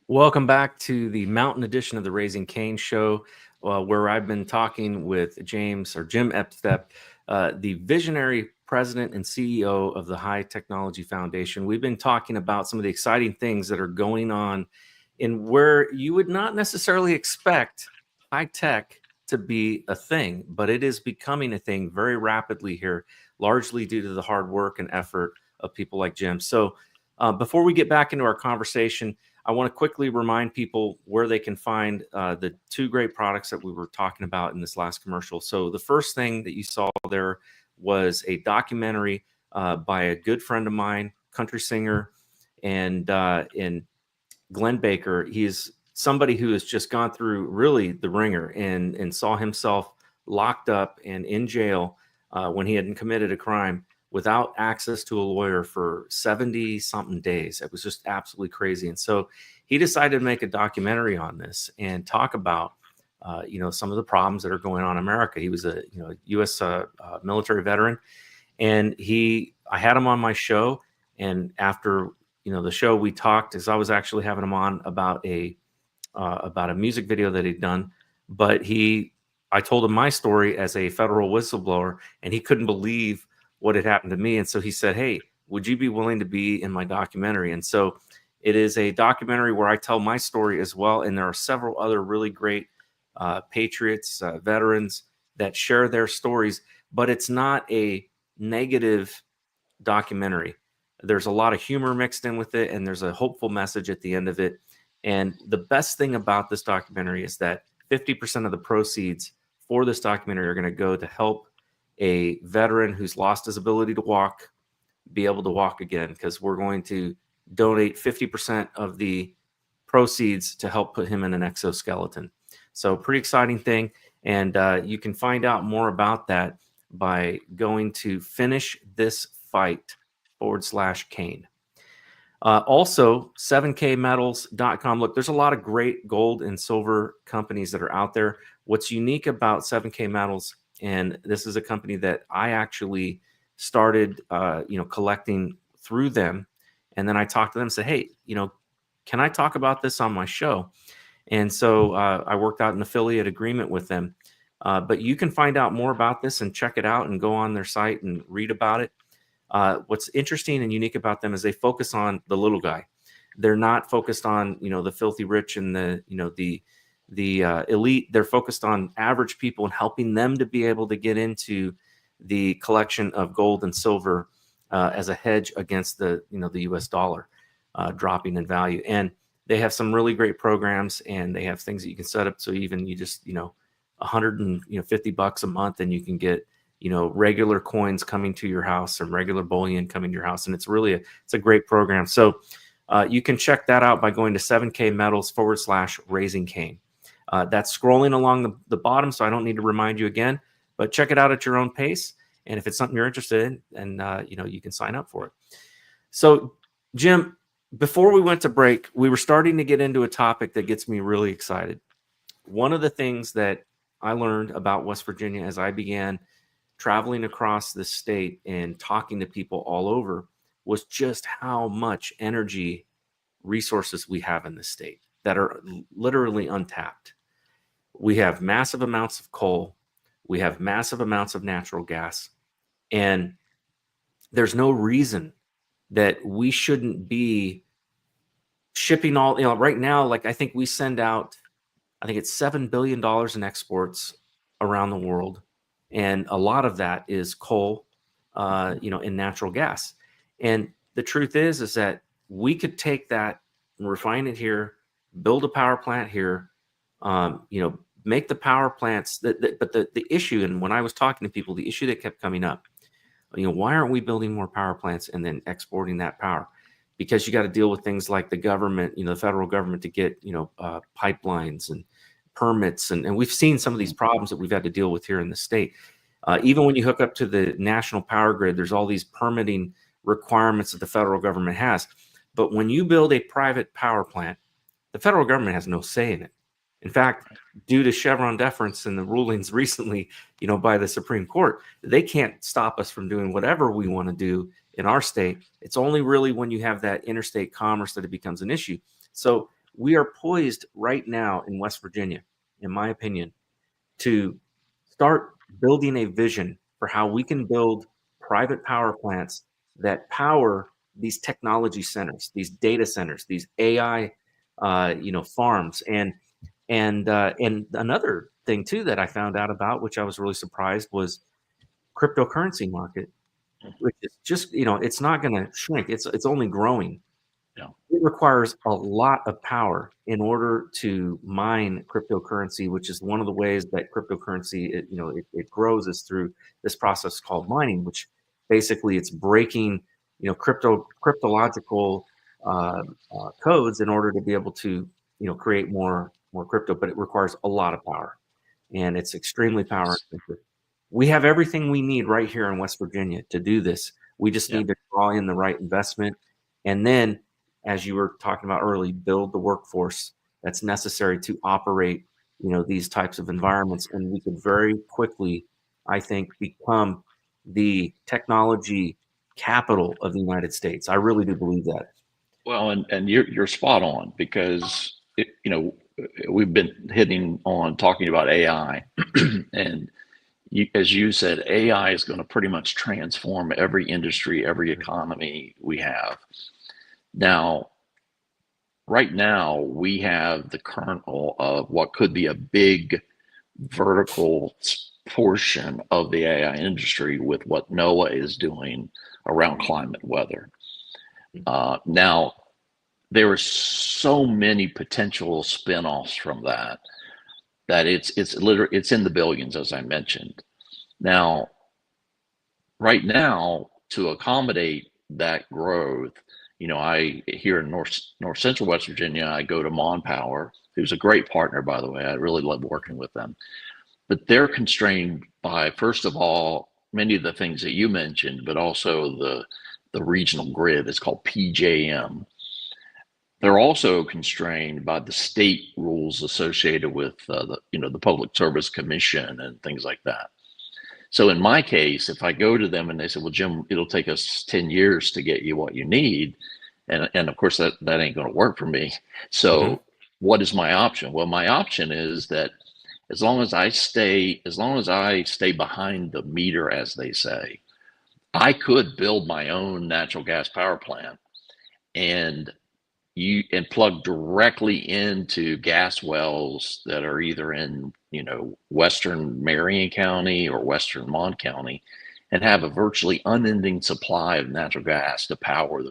C: Welcome back to the Mountain edition of the Raising Cain Show, where I've been talking with Jim Estep, the visionary president and CEO of the High Technology Foundation. We've been talking about some of the exciting things that are going on in where you would not necessarily expect high tech to be a thing, but it is becoming a thing very rapidly here, largely due to the hard work and effort of people like Jim. So before we get back into our conversation, I want to quickly remind people where they can find the two great products that we were talking about in this last commercial. So the first thing that you saw there was a documentary by a good friend of mine, country singer, and Glenn Baker. He's somebody who has just gone through really the ringer and saw himself locked up and in jail when he hadn't committed a crime without access to a lawyer for 70 something days. It was just absolutely crazy. And so he decided to make a documentary on this and talk about, some of the problems that are going on in America. He was a, U.S. Military veteran, and I had him on my show. And after, the show, we talked, as I was actually having him on about a music video that he'd done, but I told him my story as a federal whistleblower, and he couldn't believe what had happened to me. And so he said, "Hey, would you be willing to be in my documentary?" And so it is a documentary where I tell my story as well. And there are several other really great patriots, veterans that share their stories, but it's not a negative documentary. There's a lot of humor mixed in with it, and there's a hopeful message at the end of it. And the best thing about this documentary is that 50% of the proceeds for this documentary are going to go to help a veteran who's lost his ability to walk be able to walk again, because we're going to donate 50% of the proceeds to help put him in an exoskeleton. So pretty exciting thing. And you can find out more about that by going to finishthisfight.com/Cain. Also, 7kmetals.com. Look, there's a lot of great gold and silver companies that are out there. What's unique about 7K Metals, and this is a company that I actually started, collecting through them. And then I talked to them and said, "Hey, can I talk about this on my show?" And so I worked out an affiliate agreement with them. But you can find out more about this and check it out and go on their site and read about it. What's interesting and unique about them is they focus on the little guy. They're not focused on, the filthy rich and the elite. They're focused on average people and helping them to be able to get into the collection of gold and silver as a hedge against the US dollar dropping in value. And they have some really great programs, and they have things that you can set up. So even you just, $150 a month, and you can get, regular coins coming to your house and regular bullion coming to your house. And it's a great program. So you can check that out by going to 7kmetals/Raising Cain. That's scrolling along the bottom, so I don't need to remind you again, but check it out at your own pace. And if it's something you're interested in, and you can sign up for it. So Jim, before we went to break, we were starting to get into a topic that gets me really excited. One of the things that I learned about West Virginia as I began traveling across the state and talking to people all over was just how much energy resources we have in the state that are literally untapped. We have massive amounts of coal. We have massive amounts of natural gas. And there's no reason that we shouldn't be shipping all, right now, like I think we send out, I think it's $7 billion in exports around the world. And a lot of that is coal, and natural gas. And the truth is that we could take that and refine it here, build a power plant here, make the power plants. But the issue, and when I was talking to people, the issue that kept coming up, why aren't we building more power plants and then exporting that power? Because you got to deal with things like the government, the federal government, to get, pipelines and permits. And we've seen some of these problems that we've had to deal with here in the state. Even when you hook up to the national power grid, there's all these permitting requirements that the federal government has. But when you build a private power plant, the federal government has no say in it. In fact, due to Chevron deference and the rulings recently, by the Supreme Court, they can't stop us from doing whatever we want to do in our state. It's only really when you have that interstate commerce that it becomes an issue. So we are poised right now in West Virginia, in my opinion, to start building a vision for how we can build private power plants that power these technology centers, these data centers, these AI, farms. And another thing too that I found out about, which I was really surprised, was cryptocurrency market, which is just, it's not going to shrink. It's only growing.
D: Yeah.
C: It requires a lot of power in order to mine cryptocurrency, which is one of the ways that cryptocurrency, it grows, is through this process called mining, which basically it's breaking, cryptological codes in order to be able to, create more crypto, but it requires a lot of power, and it's extremely power intensive. We have everything we need right here in West Virginia to do this. We just need to draw in the right investment, and then, as you were talking about early, build the workforce that's necessary to operate, these types of environments. And we could very quickly, I think, become the technology capital of the United States. I really do believe that.
D: Well, and you're spot on, because we've been hitting on talking about AI, and as you said, AI is going to pretty much transform every industry, every economy we have. Now, right now, we have the kernel of what could be a big vertical portion of the AI industry with what NOAA is doing around climate weather. Now, there are so many potential spin-offs from that it's in the billions, as I mentioned. Now, right now, to accommodate that growth, I here in North Central West Virginia, I go to Mon Power, who's a great partner, by the way. I really love working with them. But they're constrained by, first of all, many of the things that you mentioned, but also the regional grid. It's called PJM. They're also constrained by the state rules associated with the Public Service Commission and things like that. So in my case, if I go to them and they say, well, Jim, it'll take us 10 years to get you what you need. And of course, that ain't going to work for me. So what is my option? Well, my option is that as long as I stay behind the meter, as they say, I could build my own natural gas power plant and plug directly into gas wells that are either in, western Marion County or western Mon County, and have a virtually unending supply of natural gas to power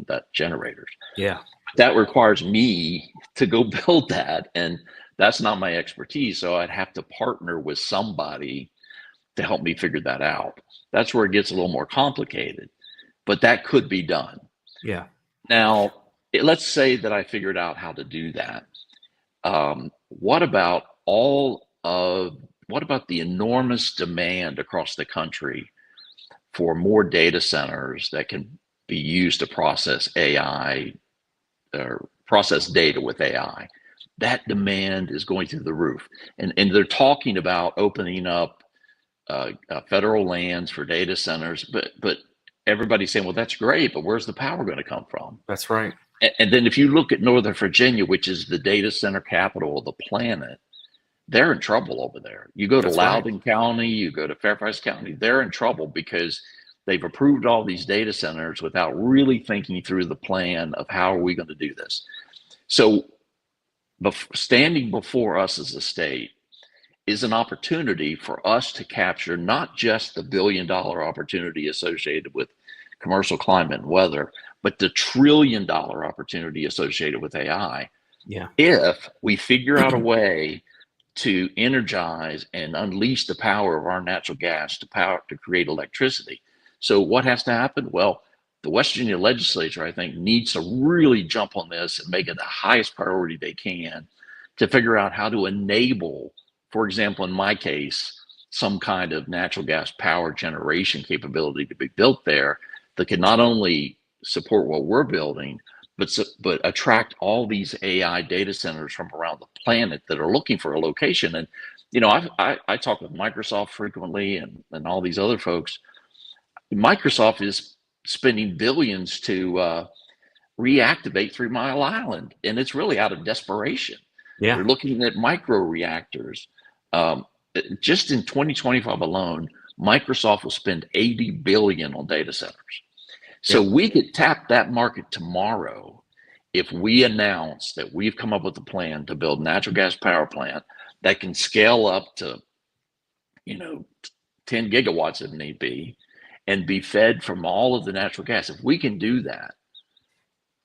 D: that generators.
C: Yeah.
D: That requires me to go build that, and that's not my expertise. So I'd have to partner with somebody to help me figure that out. That's where it gets a little more complicated, but that could be done.
C: Yeah.
D: Now, let's say that I figured out how to do that. What about the enormous demand across the country for more data centers that can be used to process AI or process data with AI? That demand is going through the roof. And they're talking about opening up federal lands for data centers, but everybody's saying, well, that's great, but where's the power going to come from?
C: That's right.
D: And then if you look at Northern Virginia, which is the data center capital of the planet, they're in trouble over there. You go to Loudoun County, you go to Fairfax County, they're in trouble because they've approved all these data centers without really thinking through the plan of how are we going to do this. So standing before us as a state is an opportunity for us to capture not just the $1 billion opportunity associated with commercial climate and weather, but the $1 trillion opportunity associated with AI.
C: Yeah.
D: If we figure out a way to energize and unleash the power of our natural gas to create electricity. So what has to happen? Well, the West Virginia legislature, I think, needs to really jump on this and make it the highest priority they can to figure out how to enable, for example, in my case, some kind of natural gas power generation capability to be built there that can not only support what we're building, but attract all these AI data centers from around the planet that are looking for a location. And, you know, I talk with Microsoft frequently and all these other folks. Microsoft is spending billions to reactivate 3 Mile Island, and it's really out of desperation.
C: Yeah.
D: They're looking at micro reactors. Just in 2025 alone, Microsoft will spend $80 billion on data centers. So we could tap that market tomorrow if we announce that we've come up with a plan to build a natural gas power plant that can scale up to, 10 gigawatts if need be, and be fed from all of the natural gas. If we can do that,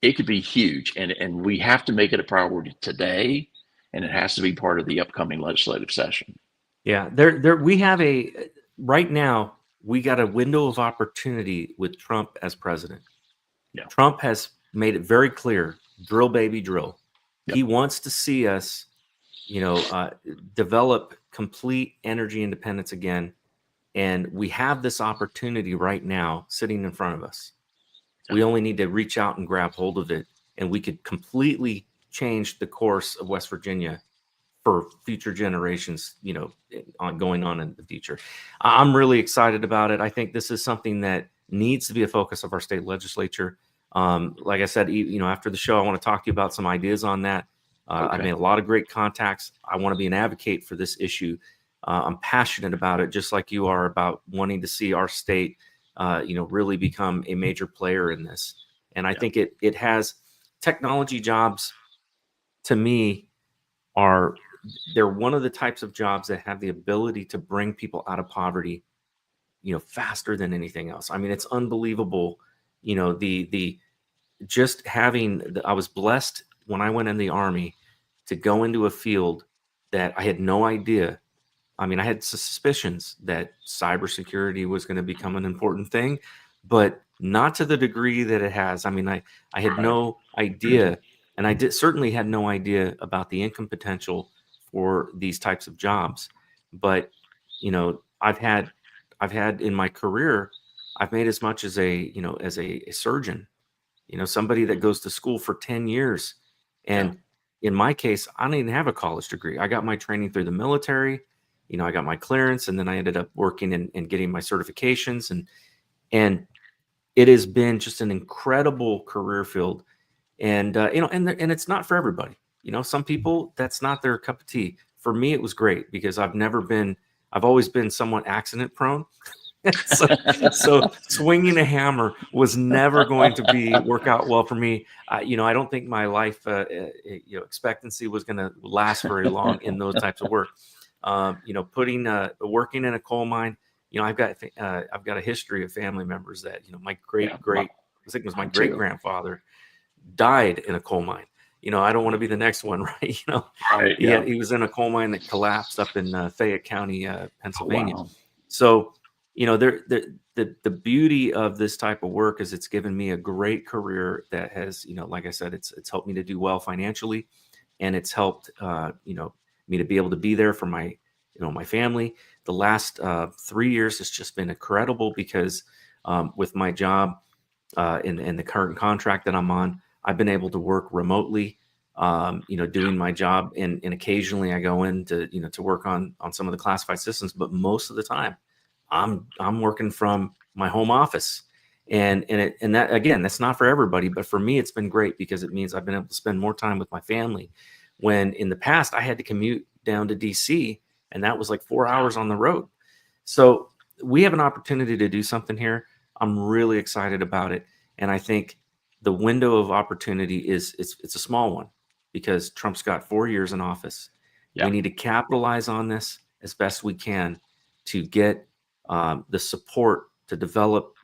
D: it could be huge. And we have to make it a priority today, and it has to be part of the upcoming legislative session.
C: Yeah, we have right now, we got a window of opportunity with Trump as president.
D: Yeah.
C: Trump has made it very clear, drill, baby, drill.
D: Yep.
C: He wants to see us, develop complete energy independence again. And we have this opportunity right now sitting in front of us. We only need to reach out and grab hold of it, and we could completely change the course of West Virginia for future generations, going on in the future. I'm really excited about it. I think this is something that needs to be a focus of our state legislature. Like I said, after the show, I want to talk to you about some ideas on that.
D: Okay.
C: I've made a lot of great contacts. I want to be an advocate for this issue. I'm passionate about it, just like you are about wanting to see our state, really become a major player in this. And I think it has technology jobs. To me, they're one of the types of jobs that have the ability to bring people out of poverty, faster than anything else. I mean, it's unbelievable. I was blessed when I went in the Army to go into a field that I had no idea. I mean, I had suspicions that cybersecurity was going to become an important thing, but not to the degree that it has. I mean, I had no idea, and I certainly had no idea about the income potential for these types of jobs. But, I've had in my career, I've made as much as a surgeon, somebody that goes to school for 10 years. And in my case, I don't even have a college degree. I got my training through the military. I got my clearance, and then I ended up working and getting my certifications. And it has been just an incredible career field. And, and it's not for everybody. Some people, that's not their cup of tea. For me, it was great because I've always been somewhat accident prone. so swinging a hammer was never going to work out well for me. I don't think my life, expectancy was going to last very long in those types of work. Working in a coal mine, I've got a history of family members that, my great grandfather died in a coal mine. I don't want to be the next one, right?
D: Right. Yeah.
C: He was in a coal mine that collapsed up in Fayette County, Pennsylvania.
D: Oh, wow.
C: So, the beauty of this type of work is it's given me a great career that has, like I said, it's helped me to do well financially, and it's helped, me to be able to be there for my, my family. The last 3 years has just been incredible because with my job and the current contract that I'm on, I've been able to work remotely, doing my job, and occasionally I go in to work on some of the classified systems, but most of the time I'm working from my home office, and that, again, that's not for everybody, but for me, it's been great because it means I've been able to spend more time with my family. When in the past I had to commute down to DC, and that was like 4 hours on the road. So we have an opportunity to do something here. I'm really excited about it. And I think the window of opportunity it's a small one because Trump's got 4 years in office. Yeah. We need to capitalize on this as best we can to get the support to develop,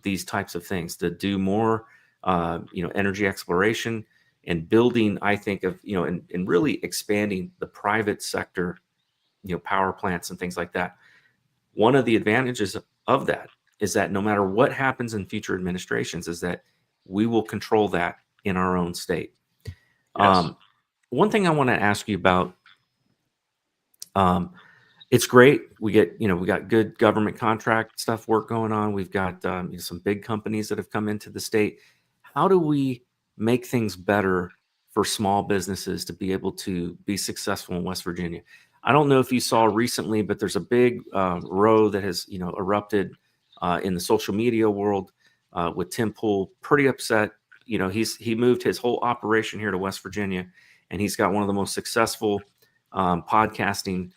C: these types of things, to do more, energy exploration and building, I think of, and really expanding the private sector, power plants and things like that. One of the advantages of that is that no matter what happens in future administrations is that we will control that in our own state. Yes. One thing I want to ask you about, it's great. We got good government contract stuff work going on. We've got some big companies that have come into the state. How do we make things better for small businesses to be able to be successful in West Virginia? I don't know if you saw recently, but there's a big row that has erupted in the social media world with Tim Pool. Pretty upset. He moved his whole operation here to West Virginia, and he's got one of the most successful podcasting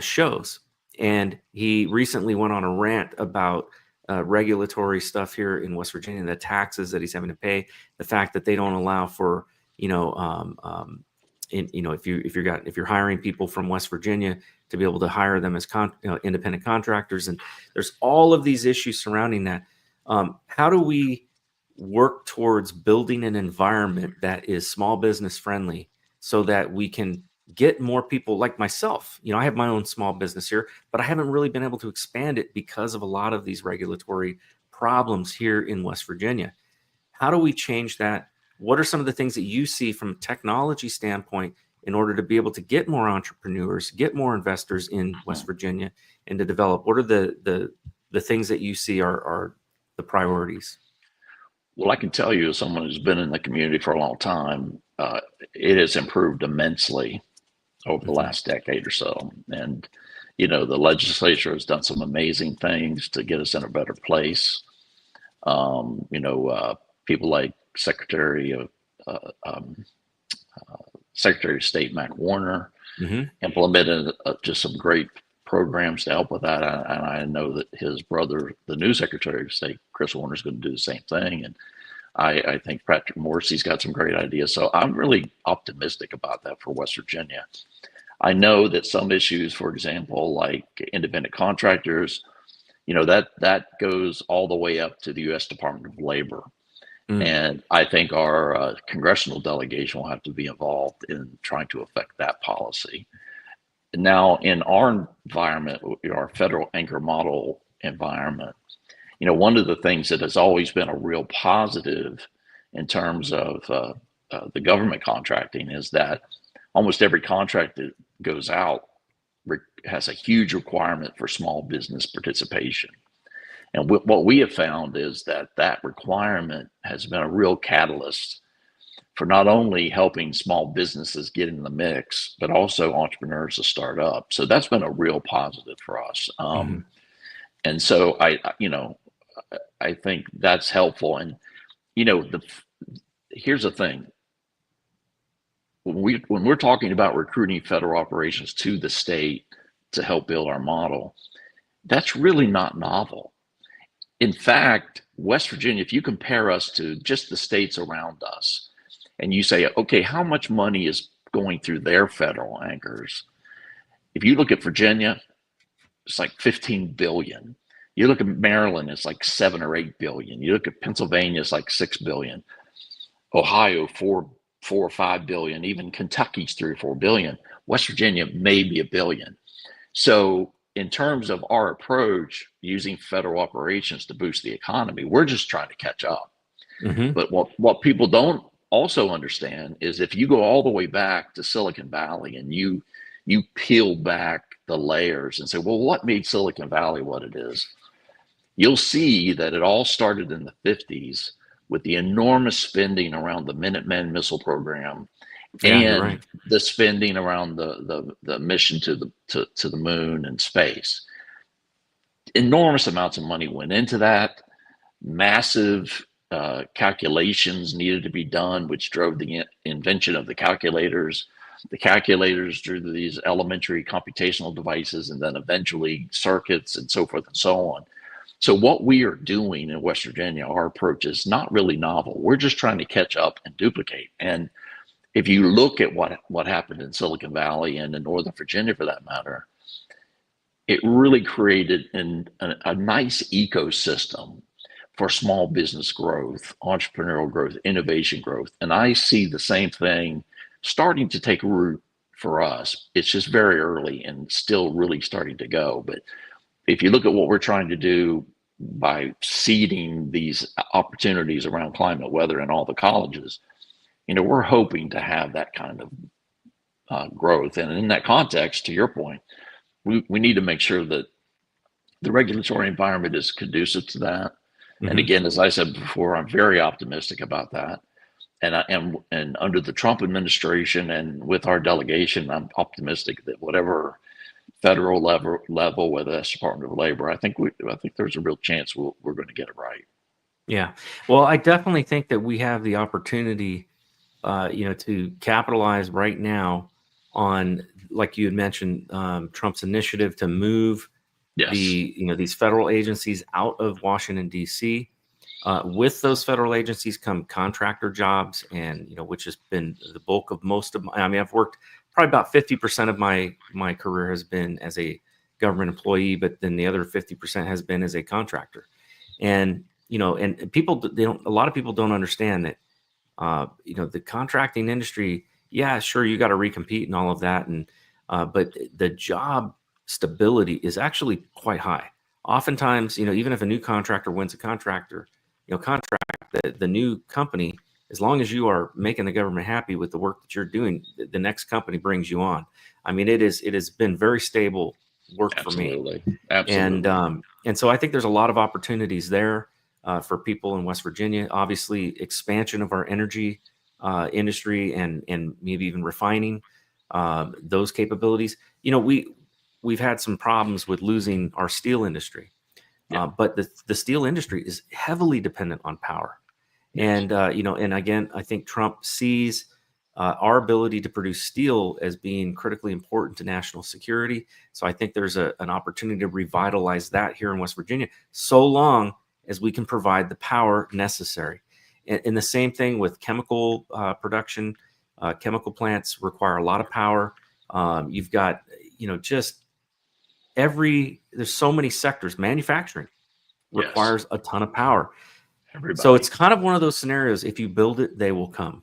C: shows. And he recently went on a rant about regulatory stuff here in West Virginia, the taxes that he's having to pay, the fact that they don't allow for, if you're hiring people from West Virginia to be able to hire them as independent contractors. And there's all of these issues surrounding that. How do we work towards building an environment that is small business friendly so that we can get more people like myself? I have my own small business here, but I haven't really been able to expand it because of a lot of these regulatory problems here in West Virginia. How do we change that? What are some of the things that you see from a technology standpoint in order to be able to get more entrepreneurs, get more investors in West Virginia, and to develop? What are the things that you see are the priorities?
D: Well, I can tell you, as someone who's been in the community for a long time, it has improved immensely over the last decade or so. And, the legislature has done some amazing things to get us in a better place. People like Secretary of State Mac Warner implemented just some great programs to help with that. And I know that his brother, the new Secretary of State, Chris Warner, is going to do the same thing. And I think Patrick Morrissey's got some great ideas. So I'm really optimistic about that for West Virginia. I know that some issues, for example, like independent contractors, that goes all the way up to the U.S. Department of Labor. And I think our congressional delegation will have to be involved in trying to affect that policy. Now, in our environment, our federal anchor model environment, one of the things that has always been a real positive in terms of the government contracting is that almost every contract that goes out has a huge requirement for small business participation. And what we have found is that requirement has been a real catalyst for not only helping small businesses get in the mix, but also entrepreneurs to start up. So that's been a real positive for us. And so I think that's helpful. And, here's the thing. When we're talking about recruiting federal operations to the state to help build our model, that's really not novel. In fact, West Virginia, if you compare us to just the states around us, and you say, okay, how much money is going through their federal anchors? If you look at Virginia, it's like 15 billion. You look at Maryland, it's like 7 or 8 billion. You look at Pennsylvania, it's like 6 billion. Ohio, 4 or 5 billion. Even Kentucky's 3 or 4 billion. West Virginia, maybe $1 billion. So in terms of our approach using federal operations to boost the economy, we're just trying to catch up.
C: Mm-hmm.
D: But what people don't also understand is if you go all the way back to Silicon Valley and you peel back the layers and say, well, what made Silicon Valley what it is? You'll see that it all started in the 50s with the enormous spending around the Minuteman missile program,
C: Yeah, you're
D: and
C: right.
D: the spending around the mission to the moon and space. Enormous amounts of money went into that. Massive calculations needed to be done, which drove the invention of the calculators. The calculators drew these elementary computational devices, and then eventually circuits and so forth and so on. So what we are doing in West Virginia, our approach is not really novel. We're just trying to catch up and duplicate. And if you look at what happened in Silicon Valley and in Northern Virginia, for that matter, it really created a nice ecosystem for small business growth, entrepreneurial growth, innovation growth. And I see the same thing starting to take root for us. It's just very early and still really starting to go. But if you look at what we're trying to do by seeding these opportunities around climate, weather, and all the colleges, we're hoping to have that kind of growth. And in that context, to your point, we need to make sure that the regulatory environment is conducive to that. Mm-hmm. And again, as I said before, I'm very optimistic about that. And under the Trump administration and with our delegation, I'm optimistic that whatever federal level, whether that's Department of Labor, I think there's a real chance we're going to get it right.
C: Yeah. Well, I definitely think that we have the opportunity, to capitalize right now on, like you had mentioned, Trump's initiative to move these federal agencies out of Washington, D.C. With those federal agencies come contractor jobs, and which has been the bulk of most of I've worked probably about 50% of my career has been as a government employee, but then the other 50% has been as a contractor. And and people a lot of people don't understand that the contracting industry, yeah, sure, you got to recompete and all of that, and but the job stability is actually quite high. Oftentimes, even if a new contractor wins a contract, the new company, as long as you are making the government happy with the work that you're doing, the next company brings you on. I mean, it has been very stable work
D: Absolutely.
C: for me.
D: Absolutely.
C: And so I think there's a lot of opportunities there for people in West Virginia. Obviously, expansion of our energy industry and maybe even refining those capabilities. We've had some problems with losing our steel industry, but the steel industry is heavily dependent on power. And, and again, I think Trump sees our ability to produce steel as being critically important to national security. So I think there's an opportunity to revitalize that here in West Virginia, so long as we can provide the power necessary. And the same thing with chemical production. Chemical plants require a lot of power. You've got, just there's so many sectors. Manufacturing requires a ton of power.
D: Everybody.
C: So it's kind of one of those scenarios. If you build it, they will come.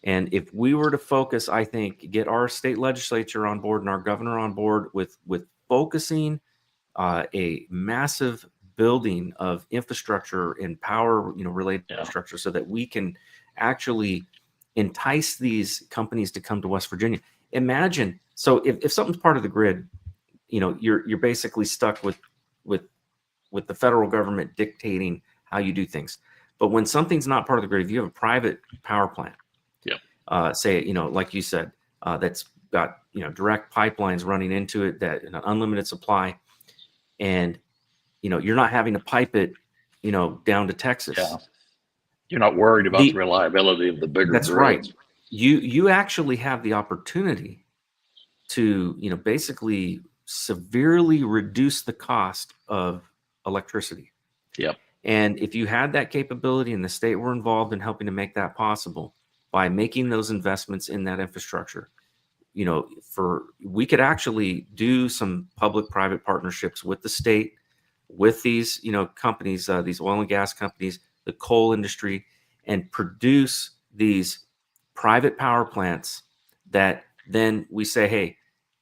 C: And if we were to focus, I think, get our state legislature on board and our governor on board with focusing a massive building of infrastructure and power, related infrastructure, so that we can actually entice these companies to come to West Virginia. Imagine, so if something's part of the grid, you're basically stuck with the federal government dictating how you do things. But when something's not part of the grid, if you have a private power plant, say, like you said, that's got, direct pipelines running into it, that an unlimited supply, and, you're not having to pipe it, down to Texas.
D: Yeah. You're not worried about the reliability of the bigger
C: That's
D: grids.
C: right. You actually have the opportunity to, basically severely reduce the cost of electricity.
D: Yep.
C: And if you had that capability and the state were involved in helping to make that possible by making those investments in that infrastructure, we could actually do some public-private partnerships with the state, with these, companies, these oil and gas companies, the coal industry, and produce these private power plants that then we say, hey,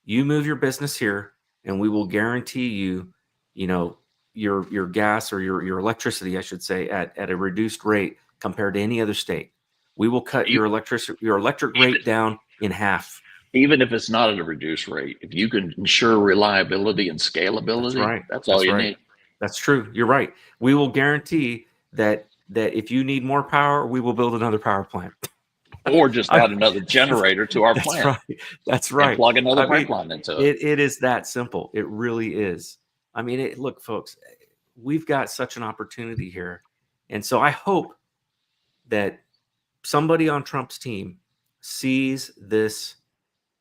C: you move your business here and we will guarantee you, your gas or your electricity, I should say, at a reduced rate compared to any other state. We will cut your electric rate down in half.
D: Even if it's not at a reduced rate, if you can ensure reliability and scalability, that's all you need.
C: That's true. You're right. We will guarantee that if you need more power, we will build another power plant.
D: Or just add another generator to our plant.
C: Right. That's right.
D: And plug another pipeline into it.
C: It is that simple. It really is. I mean, look, folks, we've got such an opportunity here. And so I hope that somebody on Trump's team sees this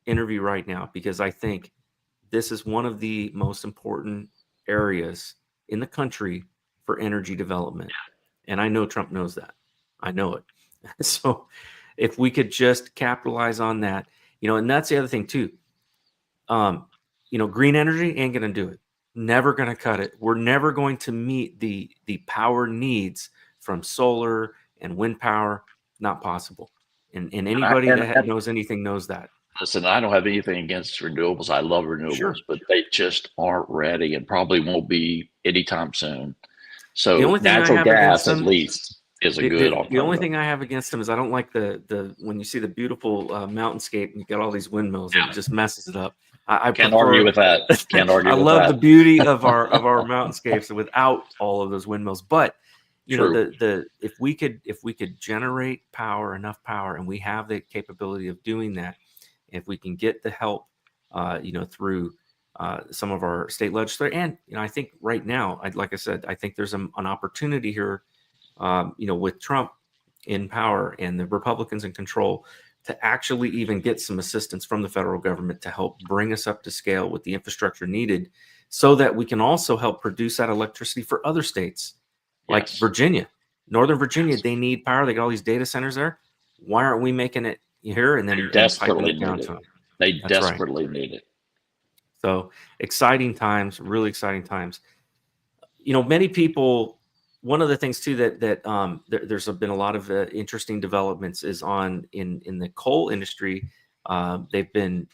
C: interview right now, because I think this is one of the most important areas in the country for energy development. And I know Trump knows that. I know it. So if we could just capitalize on that, and that's the other thing too. Green energy ain't going to do it. Never going to cut it. We're never going to meet the power needs from solar and wind power. Not possible. And anybody that knows anything knows that.
D: Listen, I don't have anything against renewables. I love renewables, but they just aren't ready and probably won't be anytime soon. So natural gas, at least, is a good alternative.
C: The only thing I have against them is I don't like the when you see the beautiful mountainscape and you got all these windmills, it just messes it up. I
D: can't argue with that. Can't argue with that.
C: I love the beauty of our mountainscapes without all of those windmills. But if we could generate enough power, and we have the capability of doing that, if we can get the help, through some of our state legislators, and I think right now, like I said, I think there's an opportunity here, with Trump in power and the Republicans in control, to actually even get some assistance from the federal government to help bring us up to scale with the infrastructure needed, so that we can also help produce that electricity for other states, like Virginia, Northern Virginia. They need power. They got all these data centers there. Why aren't we making it here and then
D: desperately need it? They desperately need it.
C: So exciting times, really exciting times. Many people. One of the things too that there's been a lot of interesting developments is in the coal industry. They've been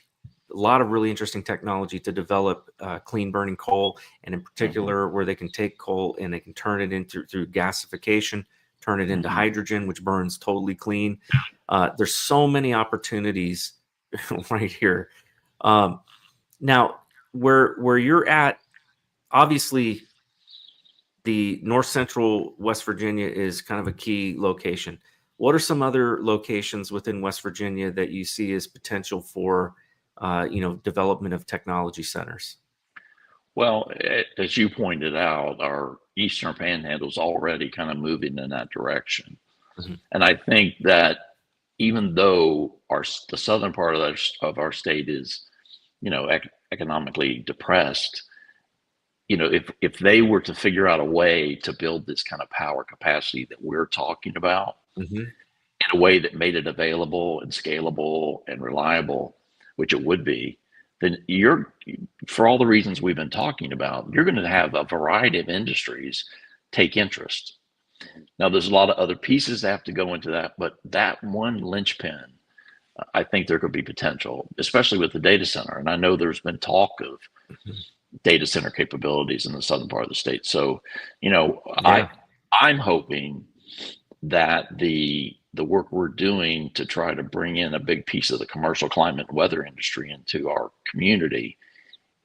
C: a lot of really interesting technology to develop clean burning coal, and in particular where they can take coal and they can turn it into through gasification, turn it into hydrogen, which burns totally clean. There's so many opportunities right here. Now, where you're at, obviously, the north central West Virginia is kind of a key location. What are some other locations within West Virginia that you see as potential for, development of technology centers?
D: Well, as you pointed out, our Eastern Panhandle is already kind of moving in that direction. Mm-hmm. And I think that even though the southern part of our state is, economically depressed, if they were to figure out a way to build this kind of power capacity that we're talking about in a way that made it available and scalable and reliable, which it would be, then for all the reasons we've been talking about, you're going to have a variety of industries take interest. Now, there's a lot of other pieces that have to go into that, but that one linchpin, I think there could be potential, especially with the data center. And I know there's been talk of data center capabilities in the southern part of the state. So, I'm hoping that the work we're doing to try to bring in a big piece of the commercial climate and weather industry into our community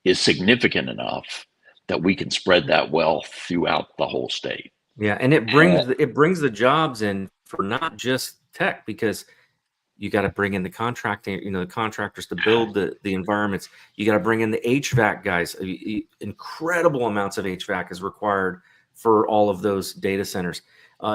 D: is significant enough that we can spread that wealth throughout the whole state.
C: Yeah, and it brings the jobs in for not just tech, because you got to bring in the contracting, the contractors to build the environments. You got to bring in the HVAC guys. Incredible amounts of HVAC is required for all of those data centers.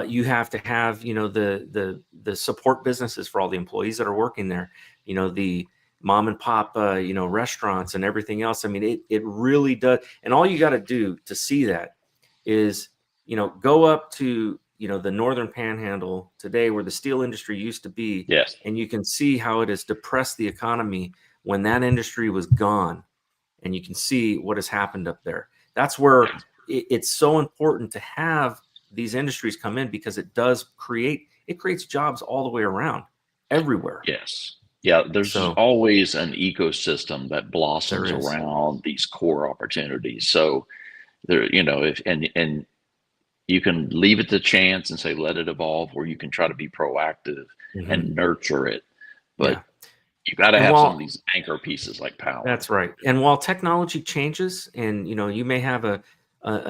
C: You have to have, the support businesses for all the employees that are working there. The mom and pop, restaurants and everything else. I mean, it really does. And all you got to do to see that is, go up to the northern panhandle today where the steel industry used to be.
D: Yes.
C: And you can see how it has depressed the economy when that industry was gone. And you can see what has happened up there. That's where it's so important to have these industries come in, because it creates jobs all the way around, everywhere.
D: Yes. Yeah, there's
C: So
D: always an ecosystem that
C: there
D: blossoms
C: is.
D: around these core opportunities. So there, if and you can leave it to chance and say let it evolve, or you can try to be proactive
C: Mhm.
D: and nurture it. But
C: Yeah.
D: you got to
C: And
D: have some of
C: while
D: these anchor pieces like power.
C: That's right. And while technology changes, and you may have a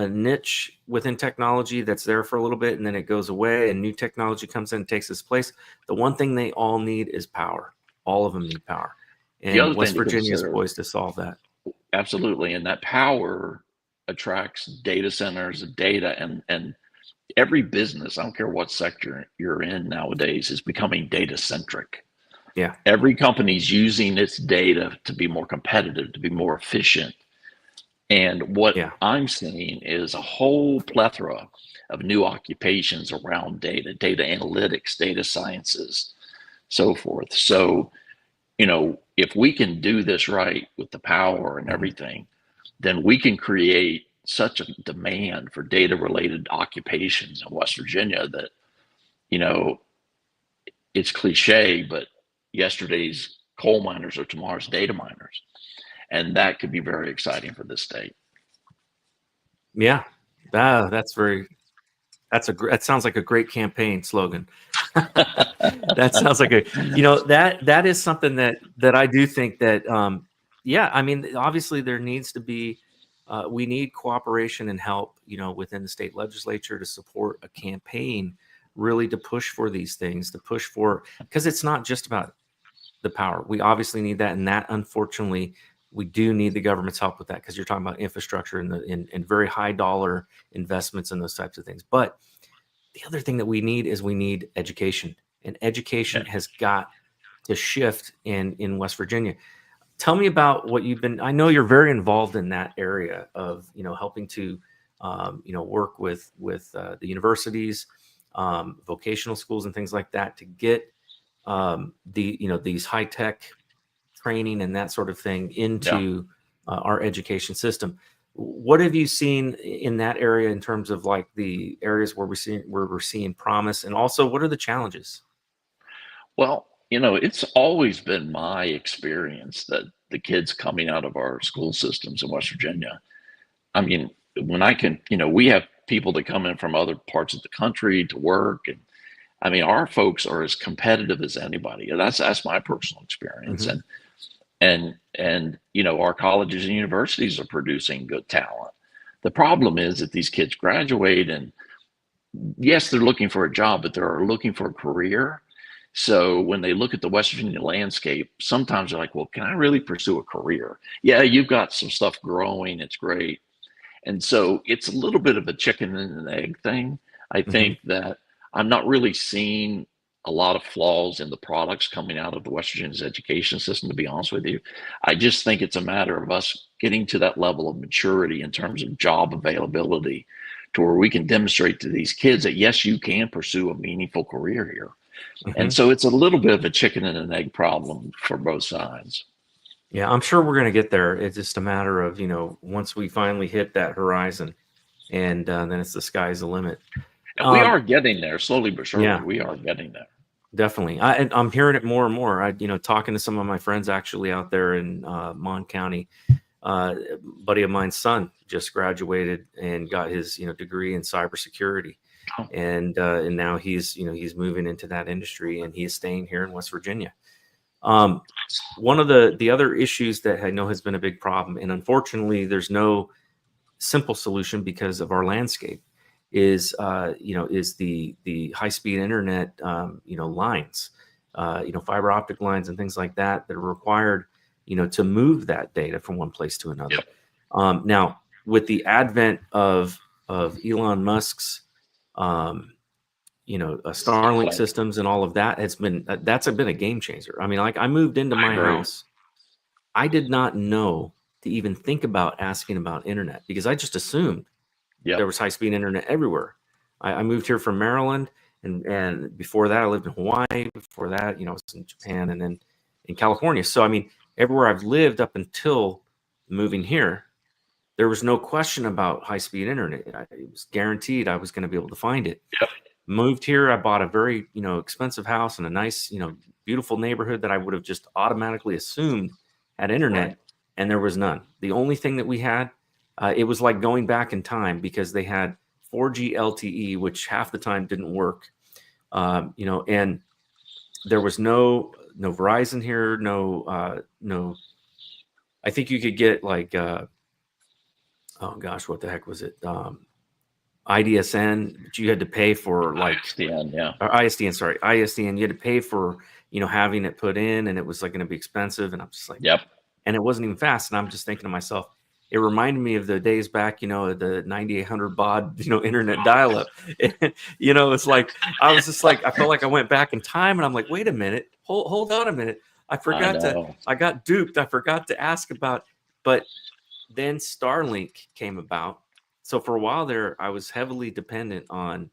C: niche within technology that's there for a little bit, and then it goes away, and new technology comes in and takes its place. The one thing they all need is power. All of them need power,
D: The
C: and
D: other thing
C: West
D: to
C: Virginia is
D: consider,
C: poised to solve that.
D: absolutely, and that power attracts data centers, data, and every business, I don't care what sector you're in nowadays, is becoming data centric.
C: Yeah,
D: Every company's using its data to be more competitive, to be more efficient. And what
C: yeah,
D: I'm seeing is a whole plethora of new occupations around data, data analytics, data sciences, so forth. So, if we can do this right with the power and
C: mhm,
D: everything, then we can create such a demand for data related occupations in West Virginia that, you know, it's cliche, but yesterday's coal miners are tomorrow's data miners. And that could be very exciting for this state.
C: yeah. That's very. That sounds like a great campaign slogan. That sounds like that is something that I do think that yeah, I mean, obviously there needs to be we need cooperation and help, within the state legislature to support a campaign really to push for these things, to push for, because it's not just about the power. We obviously need that, and that unfortunately we do need the government's help with that, because you're talking about infrastructure and in very high dollar investments and those types of things. But the other thing that we need is we need education, and education
D: Yeah.
C: has got to shift in West Virginia. Tell me about what you've been. I know you're very involved in that area of helping to work with the universities, vocational schools, and things like that to get these high tech training and that sort of thing
D: Yeah.
C: into our education system. What have you seen in that area in terms of like the areas where we're seeing promise, and also what are the challenges?
D: Well, it's always been my experience that the kids coming out of our school systems in West Virginia, I mean, when I can, we have people that come in from other parts of the country to work. And I mean, our folks are as competitive as anybody. And that's my personal experience.
C: Hmm.
D: And our colleges and universities are producing good talent. The problem is that these kids graduate and yes, they're looking for a job, but they're looking for a career. So when they look at the West Virginia landscape, sometimes they're like, well, can I really pursue a career? Yeah, you've got some stuff growing. It's great. And so it's a little bit of a chicken and an egg thing. I
C: Hmm.
D: think that I'm not really seeing a lot of flaws in the products coming out of the West Virginia's education system, to be honest with you. I just think it's a matter of us getting to that level of maturity in terms of job availability to where we can demonstrate to these kids that, yes, you can pursue a meaningful career here. And
C: Hmm.
D: so it's a little bit of a chicken and an egg problem for both sides.
C: Yeah, I'm sure we're going to get there. It's just a matter of, once we finally hit that horizon, and then it's the sky's the limit.
D: And we are getting there slowly but surely.
C: Yeah,
D: We are getting there.
C: definitely. I'm hearing it more and more. Talking to some of my friends actually out there in Mon County. A buddy of mine's son just graduated and got his degree in cybersecurity,
D: Oh.
C: and now he's moving into that industry, and he is staying here in West Virginia. One of the other issues that I know has been a big problem, and unfortunately there's no simple solution because of our landscape, is the high speed internet lines, fiber optic lines and things like that that are required to move that data from one place to another.
D: Yep.
C: Now, with the advent of Elon Musk's Starlink systems and all of that, that's been a game changer. I mean, like, I moved into my house, I did not know to even think about asking about internet because I just assumed there was high speed internet everywhere. I moved here from Maryland, and before that I lived in Hawaii. Before that, I was in Japan, and then in California. So I mean, everywhere I've lived up until moving here, there was no question about high speed internet. It was guaranteed I was going to be able to find it.
D: Yep.
C: Moved here, I bought a very expensive house in a nice beautiful neighborhood that I would have just automatically assumed had internet, and there was none. The only thing that we had, it was like going back in time, because they had 4G LTE, which half the time didn't work, and there was no Verizon here, no. I think you could get like, oh gosh, what the heck was it? IDSN, but you had to pay for like
D: ISDN, yeah.
C: Or ISDN, sorry, ISDN. You had to pay for, having it put in, and it was like going to be expensive. And I'm just like,
D: Yep.
C: And it wasn't even fast. And I'm just thinking to myself, it reminded me of the days back, the 9800 baud, internet dial-up. It's like, I was just like, I felt like I went back in time, and I'm like, wait a minute, hold on a minute. I got duped. I forgot to ask about, but then Starlink came about. So for a while there, I was heavily dependent on,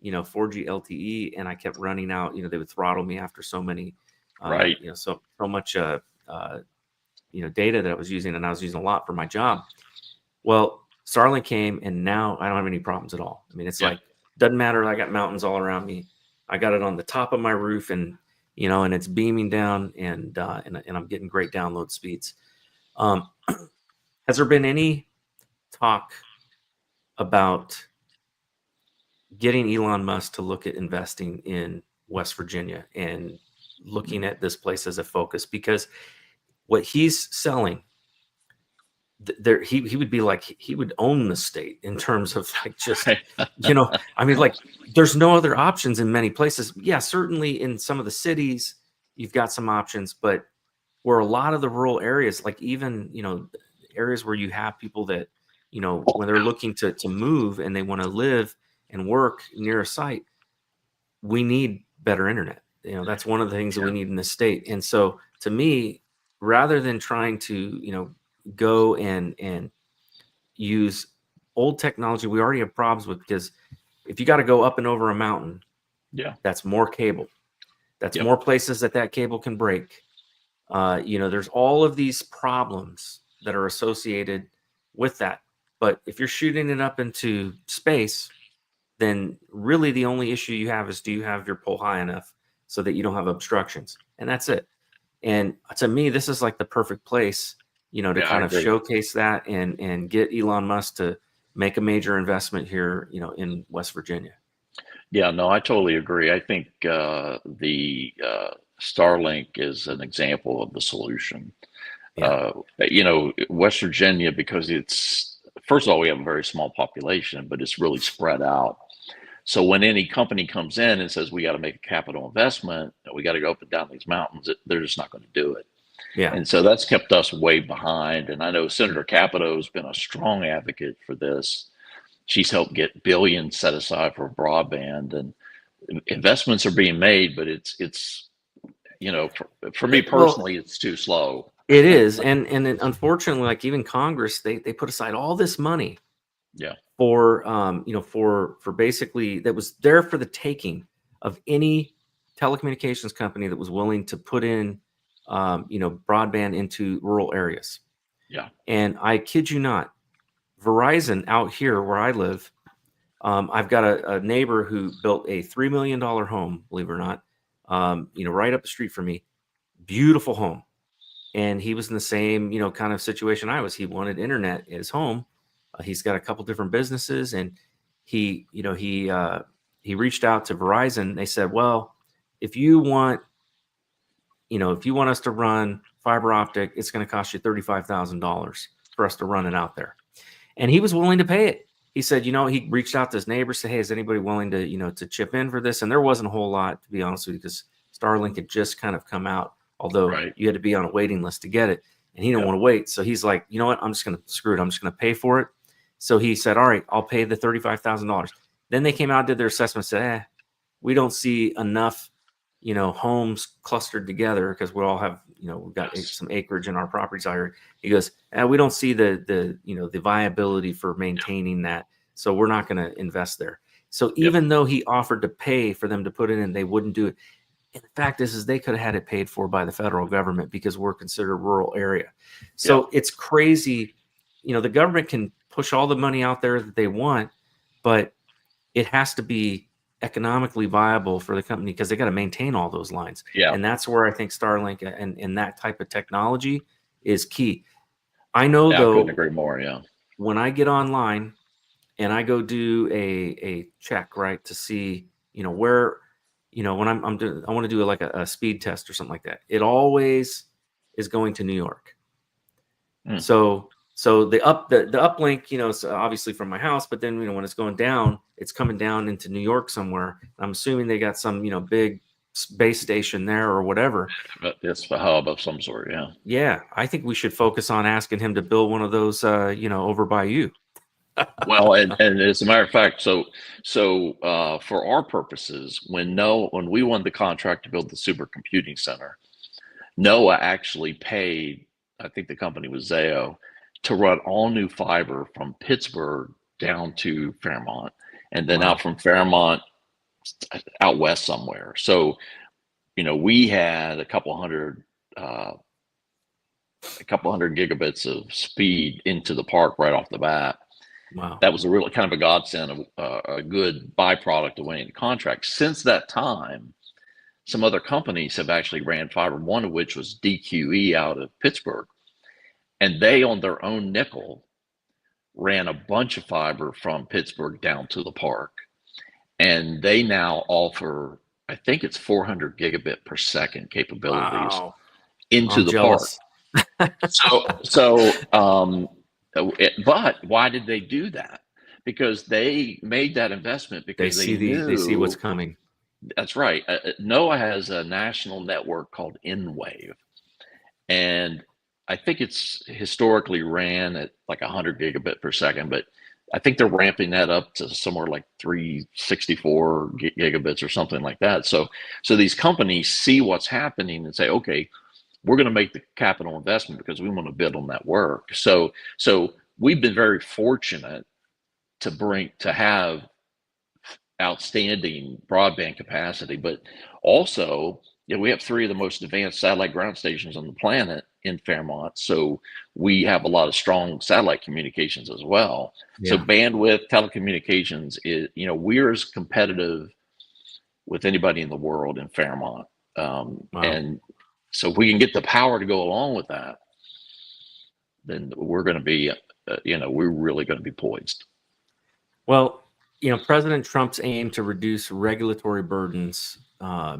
C: 4G LTE, and I kept running out. They would throttle me after so many, so much, data that I was using, and I was using a lot for my job. Well, Starlink came, and now I don't have any problems at all. I mean, it's like, doesn't matter. I got mountains all around me. I got it on the top of my roof, and and it's beaming down, and I'm getting great download speeds. Has there been any talk about getting Elon Musk to look at investing in West Virginia and looking at this place as a focus? Because what he's selling, he would be like, he would own the state in terms of like, just, I mean, like, there's no other options in many places. Yeah, certainly in some of the cities, you've got some options, but where a lot of the rural areas, like even, areas where you have people that, when they're looking to move and they want to live and work near a site, we need better internet. That's one of the things that we need in this state. And so to me, rather than trying to, go and use old technology we already have problems with, because if you got to go up and over a mountain, that's more cable. That's more places that cable can break. There's all of these problems that are associated with that. But if you're shooting it up into space, then really the only issue you have is, do you have your pole high enough so that you don't have obstructions? And that's it. And to me, this is like the perfect place, to kind of showcase that and get Elon Musk to make a major investment here, in West Virginia.
D: Yeah, no, I totally agree. I think the Starlink is an example of the solution. West Virginia, because it's, first of all, we have a very small population, but it's really spread out. So when any company comes in and says, we got to make a capital investment, we got to go up and down these mountains, they're just not going to do it. Yeah. And so that's kept us way behind. And I know Senator Capito has been a strong advocate for this. She's helped get billions set aside for broadband, and investments are being made, but it's for me personally, it's too slow.
C: It is. And unfortunately, like even Congress, they put aside all this money for, for basically, that was there for the taking of any telecommunications company that was willing to put in, broadband into rural areas. Yeah. And I kid you not, Verizon out here where I live, I've got a neighbor who built a $3 million home, believe it or not, right up the street from me. Beautiful home. And he was in the same, kind of situation I was. He wanted internet at his home. He's got a couple different businesses, and he reached out to Verizon. They said, well, if you want us to run fiber optic, it's going to cost you $35,000 for us to run it out there. And he was willing to pay it. He said, he reached out to his neighbors, said, hey, is anybody willing to, to chip in for this? And there wasn't a whole lot, to be honest with you, because Starlink had just kind of come out, although you had to be on a waiting list to get it. And he didn't want to wait. So he's like, you know what? I'm just going to screw it. I'm just going to pay for it. So he said, all right, I'll pay the $35,000. Then they came out, did their assessment, said, we don't see enough, homes clustered together, because we all have, we've got some acreage in our properties out here. He goes, we don't see the viability for maintaining that. So we're not going to invest there. So even though he offered to pay for them to put it in, they wouldn't do it. And the fact is they could have had it paid for by the federal government, because we're considered a rural area. So it's crazy. The government can push all the money out there that they want, but it has to be economically viable for the company because they got to maintain all those lines.
D: Yeah.
C: And that's where I think Starlink and that type of technology is key. I know, though,
D: I couldn't agree more. Yeah.
C: when I get online and I go do a check, right, to see, where, when I'm doing, I want to do like a speed test or something like that. It always is going to New York. So the uplink, is obviously from my house, but then, when it's going down, it's coming down into New York somewhere. I'm assuming they got some, big base station there or whatever.
D: But it's a hub of some sort. Yeah.
C: Yeah. I think we should focus on asking him to build one of those, over by you.
D: Well, and as a matter of fact, so for our purposes, when we won the contract to build the supercomputing center, NOAA actually paid, I think the company was Zayo, to run all new fiber from Pittsburgh down to Fairmont, and then out from Fairmont out west somewhere. So, we had a couple hundred gigabits of speed into the park right off the bat.
C: Wow.
D: That was a really kind of a godsend, a good byproduct of winning the contract. Since that time, some other companies have actually ran fiber, one of which was DQE out of Pittsburgh. And they, on their own nickel, ran a bunch of fiber from Pittsburgh down to the park. And they now offer, I think it's 400 gigabit per second capabilities into the
C: jealous.
D: park. But why did they do that? Because they made that investment because they
C: see what's coming.
D: That's right. NOAA has a national network called NWave, and I think it's historically ran at like 100 gigabit per second, but I think they're ramping that up to somewhere like 364 gigabits or something like that. So these companies see what's happening and say, okay, we're going to make the capital investment because we want to build on that work. So we've been very fortunate to have outstanding broadband capacity, but also, we have 3 of the most advanced satellite ground stations on the planet in Fairmont. So we have a lot of strong satellite communications as well. Yeah. So bandwidth, telecommunications is, we're as competitive with anybody in the world in Fairmont. And so if we can get the power to go along with that, then we're going to be, we're really going to be poised.
C: Well, President Trump's aim to reduce regulatory burdens, I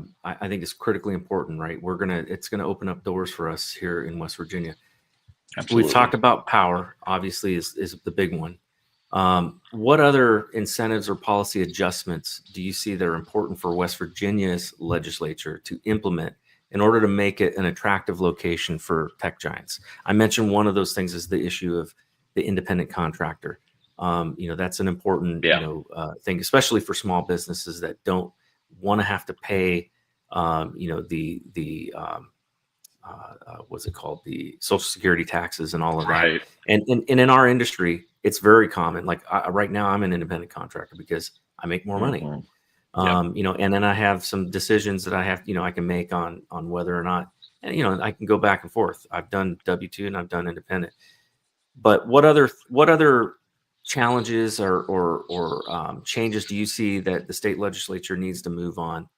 C: think is critically important, right? It's going to open up doors for us here in West Virginia. Absolutely. We've talked about power, obviously, is the big one. What other incentives or policy adjustments do you see that are important for West Virginia's legislature to implement in order to make it an attractive location for tech giants? I mentioned one of those things is the issue of the independent contractor. That's an important thing, especially for small businesses that don't want to have to pay what's it called, the Social Security taxes and all of that. Right. And in our industry, it's very common. Like right now, I'm an independent contractor because I make more money. Mm-hmm. And then I have some decisions that I have, I can make on whether or not, and I can go back and forth. I've done W-2 and I've done independent. But what other challenges or changes do you see that the state legislature needs to move on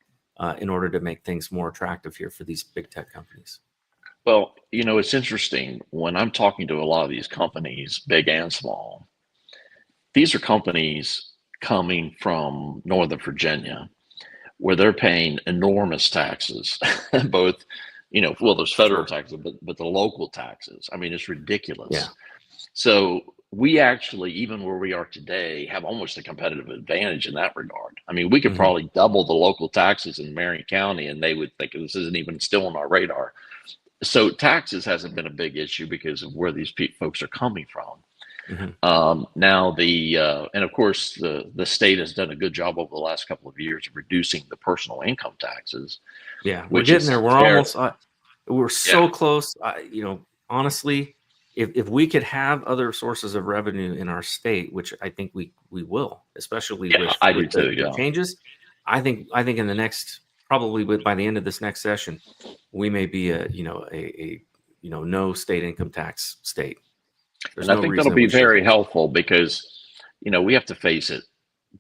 C: in order to make things more attractive here for these big tech companies?
D: Well, it's interesting when I'm talking to a lot of these companies, big and small. These are companies coming from Northern Virginia, where they're paying enormous taxes, both, there's federal taxes, but the local taxes. I mean, it's ridiculous. Yeah. So we actually, even where we are today, have almost a competitive advantage in that regard. I mean, we could probably double the local taxes in Marion County, and they would think this isn't even still on our radar. So taxes hasn't been a big issue because of where these folks are coming from. Mm-hmm. Now and of course the state has done a good job over the last couple of years of reducing the personal income taxes.
C: Yeah, we're getting there. We're almost, we're so close. Honestly, if we could have other sources of revenue in our state, which I think we will, especially with the changes, I think in the next, probably by the end of this next session, we may be a no state income tax state.
D: And I think that'll be very helpful because, we have to face it.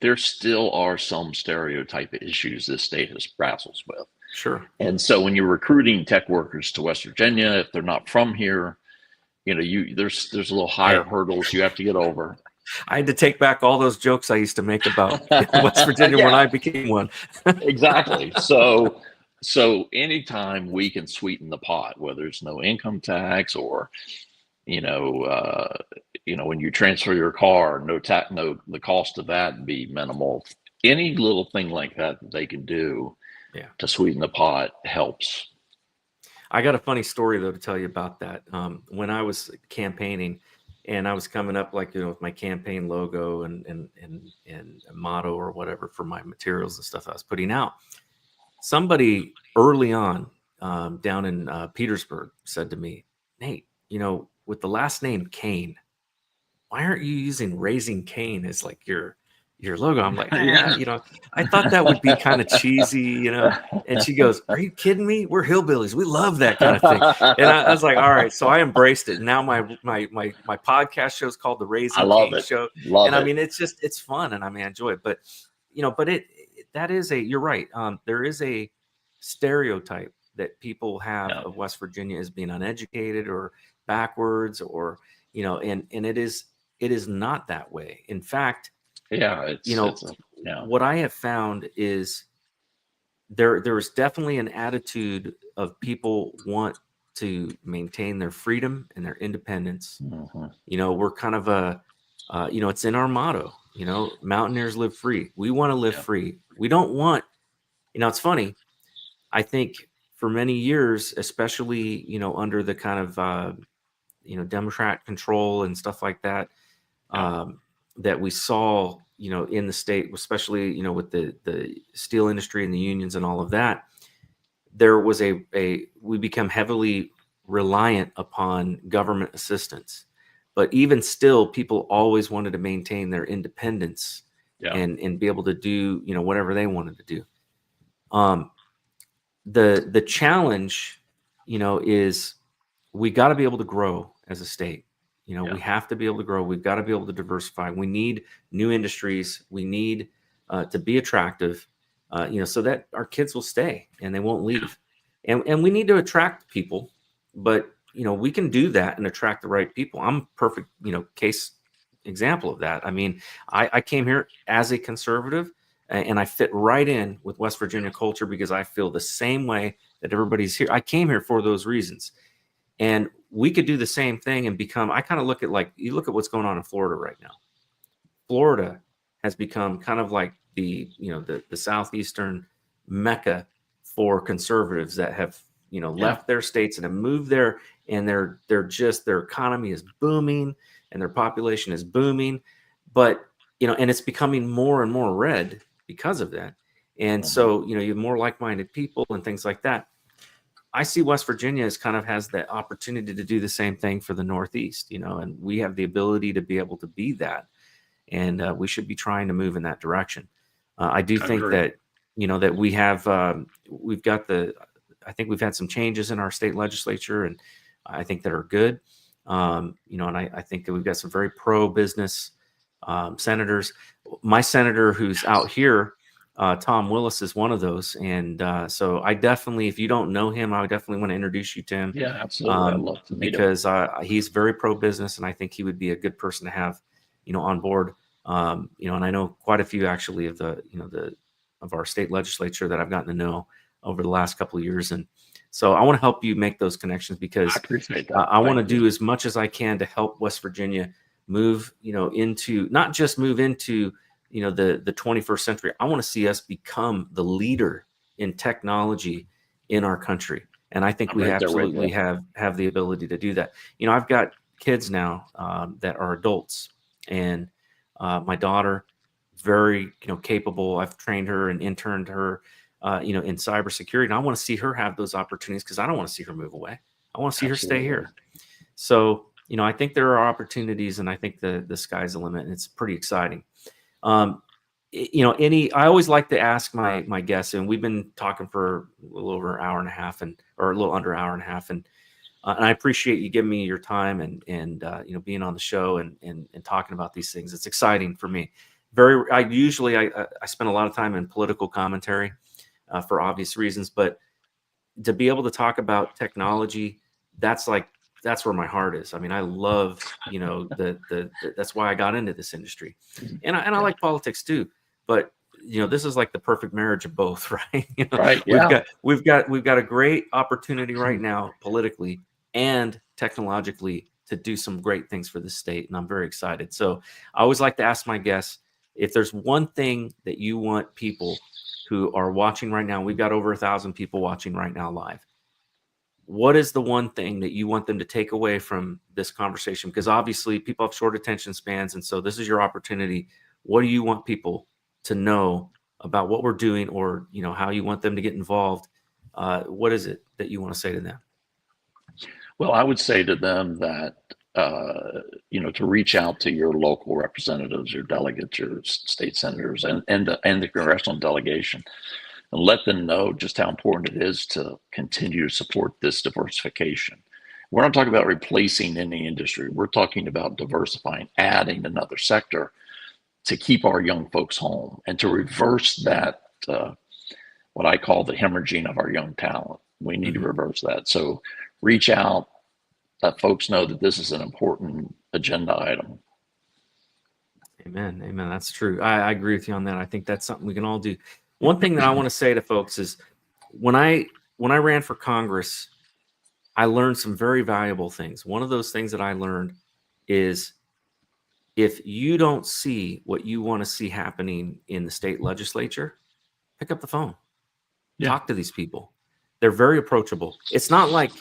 D: there still are some stereotype issues this state has wrestles with.
C: Sure.
D: And so when you're recruiting tech workers to West Virginia, if they're not from here, there's a little higher hurdles you have to get over.
C: I had to take back all those jokes I used to make about West Virginia when I became one.
D: Exactly. So anytime we can sweeten the pot, whether it's no income tax or, when you transfer your car, the cost of that be minimal. Any little thing like that they can do to sweeten the pot helps.
C: I got a funny story though to tell you about that. When I was campaigning, and I was coming up with my campaign logo and a motto or whatever for my materials and stuff I was putting out. Somebody early on down in Petersburg said to me, Nate, with the last name Cain, why aren't you using Raising Cain as like your logo? I'm like, I thought that would be kind of cheesy, And she goes, are you kidding me? We're hillbillies. We love that kind of thing. And I was like, all right. So I embraced it. Now my podcast show is called the Raising Cain Show. I mean, it's fun, and I enjoy it. But you're right. There is a stereotype that people have of West Virginia as being uneducated or backwards, or and it is not that way. In fact, what I have found is there is definitely an attitude of people want to maintain their freedom and their independence. Mm-hmm. We're kind of it's in our motto, mountaineers live free. We want to live free. We don't want, it's funny. I think for many years, especially, under the kind of, Democrat control and stuff like that, that we saw, in the state, especially, with the steel industry and the unions and all of that, there was we become heavily reliant upon government assistance. But even still, people always wanted to maintain their independence and be able to do, whatever they wanted to do. The challenge, is we got to be able to grow as a state. We have to be able to grow. We've got to be able to diversify. We need new industries. We need to be attractive, so that our kids will stay and they won't leave. And we need to attract people, but we can do that and attract the right people. I'm a perfect, case example of that. I mean, I came here as a conservative, and I fit right in with West Virginia culture because I feel the same way that everybody's here. I came here for those reasons. And we could do the same thing and become, I kind of look at you look at what's going on in Florida right now. Florida has become kind of like the southeastern mecca for conservatives that have, left their states and have moved there, and their economy is booming and their population is booming, but, and it's becoming more and more red because of that. And so, you have more like-minded people and things like that. I see West Virginia as kind of has the opportunity to do the same thing for the Northeast, and we have the ability to be able to be that. And we should be trying to move in that direction. I think that, that we have, I think we've had some changes in our state legislature, and I think that are good. And I think that we've got some very pro-business senators. My senator who's out here, Tom Willis, is one of those. And so I definitely, if you don't know him, I would definitely want to introduce you to him.
D: Yeah, absolutely. I'd love to meet
C: because he's very pro-business, and I think he would be a good person to have, on board. And I know quite a few actually of of our state legislature that I've gotten to know over the last couple of years. And so I want to help you make those connections, because
D: I appreciate that.
C: I want to do as much as I can to help West Virginia move, into, not just move into, the 21st century. I want to see us become the leader in technology in our country. And I think we absolutely have the ability to do that. I've got kids now that are adults, and my daughter, very, capable. I've trained her and interned her, in cybersecurity. And I want to see her have those opportunities, because I don't want to see her move away. I want to see her stay here. So, I think there are opportunities, and I think the sky's the limit, and it's pretty exciting. I always like to ask my guests, and we've been talking for a little over an hour and a half, or a little under an hour and a half. And I appreciate you giving me your time and being on the show and talking about these things. It's exciting for me. I spend a lot of time in political commentary for obvious reasons, but to be able to talk about technology, that's where my heart is. I mean, I love, that's why I got into this industry, and I like politics too, but this is like the perfect marriage of both, right?
D: Right. Yeah.
C: We've got a great opportunity right now politically and technologically to do some great things for the state, and I'm very excited. So I always like to ask my guests, if there's one thing that you want people who are watching right now, we've got over 1,000 people watching right now live. What is the one thing that you want them to take away from this conversation? Because obviously people have short attention spans, and so this is your opportunity. What do you want people to know about what we're doing, or how you want them to get involved? What is it that you want to say to them?
D: Well, I would say to them that to reach out to your local representatives, your delegates, your state senators, and the congressional delegation, and let them know just how important it is to continue to support this diversification. We're not talking about replacing any industry. We're talking about diversifying, adding another sector to keep our young folks home and to reverse that, what I call the hemorrhaging of our young talent. We need to reverse that. So reach out, let folks know that this is an important agenda item.
C: Amen. That's true. I agree with you on that. I think that's something we can all do. One thing that I want to say to folks is when I ran for Congress, I learned some very valuable things. One of those things that I learned is if you don't see what you want to see happening in the state legislature, pick up the phone, talk to these people. They're very approachable. It's not like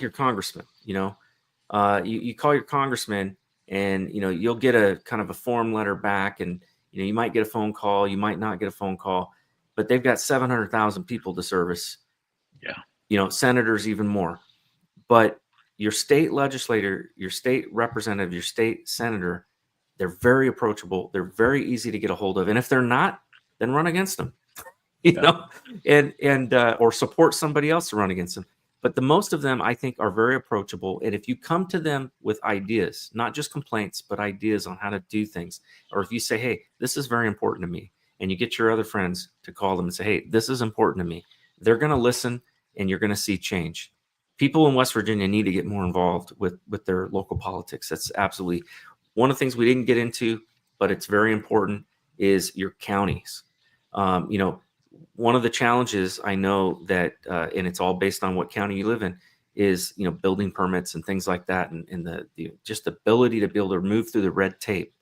C: your congressman, you call your congressman and, you'll get a kind of a form letter back, and, you might get a phone call, you might not get a phone call, but they've got 700,000 people to service. Yeah. Senators even more. But your state legislator, your state representative, your state senator, they're very approachable. They're very easy to get a hold of. And if they're not, then run against them, or support somebody else to run against them. But the most of them, I think, are very approachable. And if you come to them with ideas, not just complaints, but ideas on how to do things, or if you say, hey, this is very important to me, and you get your other friends to call them and say, hey, this is important to me, they're going to listen, and you're going to see change. People in West Virginia need to get more involved with their local politics. That's absolutely one of the things we didn't get into, but it's very important, is your counties. One of the challenges I know that, and it's all based on what county you live in, is, building permits and things like that. And the just ability to be able to move through the red tape.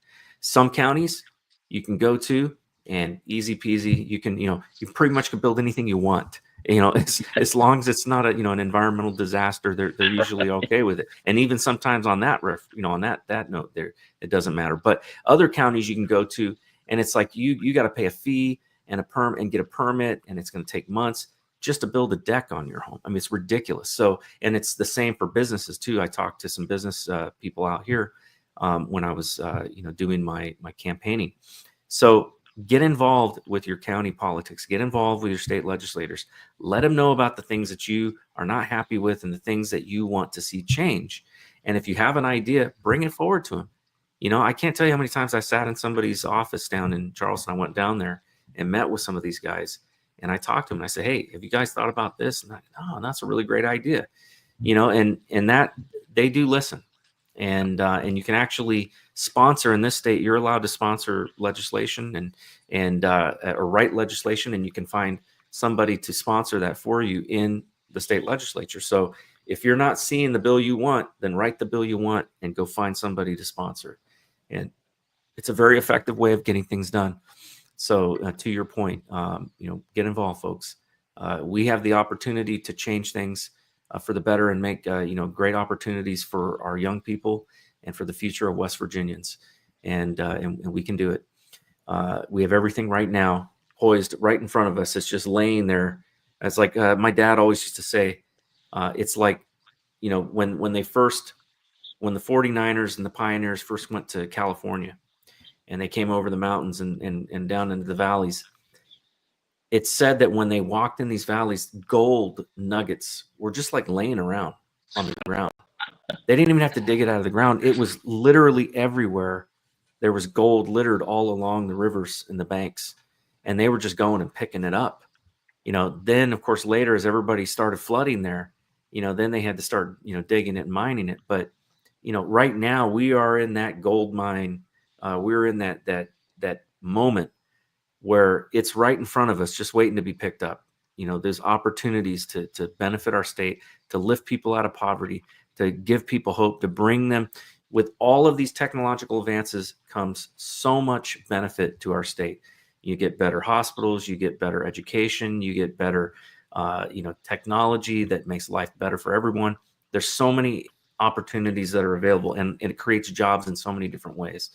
C: Some counties you can go to and easy peasy, you can, you pretty much can build anything you want, as long as it's not an environmental disaster, they're usually okay with it. And even sometimes on that on that note there, it doesn't matter. But other counties you can go to, and it's like, you got to pay a fee and get a permit, and it's going to take months just to build a deck on your home. I mean, it's ridiculous. So, and it's the same for businesses too. I talked to some business people out here when I was, doing my campaigning. So get involved with your county politics, get involved with your state legislators, let them know about the things that you are not happy with and the things that you want to see change. And if you have an idea, bring it forward to them. I can't tell you how many times I sat in somebody's office down in Charleston. I went down there and met with some of these guys, and I talked to them and I said, hey, have you guys thought about this? And that's a really great idea. And that they do listen, and you can actually sponsor in this state. You're allowed to sponsor legislation and or write legislation, and you can find somebody to sponsor that for you in the state legislature. So if you're not seeing the bill you want, then write the bill you want and go find somebody to sponsor. And it's a very effective way of getting things done. So to your point, get involved, folks. We have the opportunity to change things for the better and make, great opportunities for our young people and for the future of West Virginians. And we can do it. We have everything right now poised right in front of us. It's just laying there. It's like my dad always used to say, it's like, when the 49ers and the Pioneers first went to California, and they came over the mountains and down into the valleys. It's said that when they walked in these valleys, gold nuggets were just like laying around on the ground. They didn't even have to dig it out of the ground. It was literally everywhere there was gold littered all along the rivers and the banks, and they were just going and picking it up. Then of course later, as everybody started flooding there, then they had to start, digging it and mining it. But, right now we are in that gold mine. We're in that moment where it's right in front of us, just waiting to be picked up. There's opportunities to benefit our state, to lift people out of poverty, to give people hope, to bring them. With all of these technological advances comes so much benefit to our state. You get better hospitals, you get better education, you get better, technology that makes life better for everyone. There's so many opportunities that are available, and it creates jobs in so many different ways.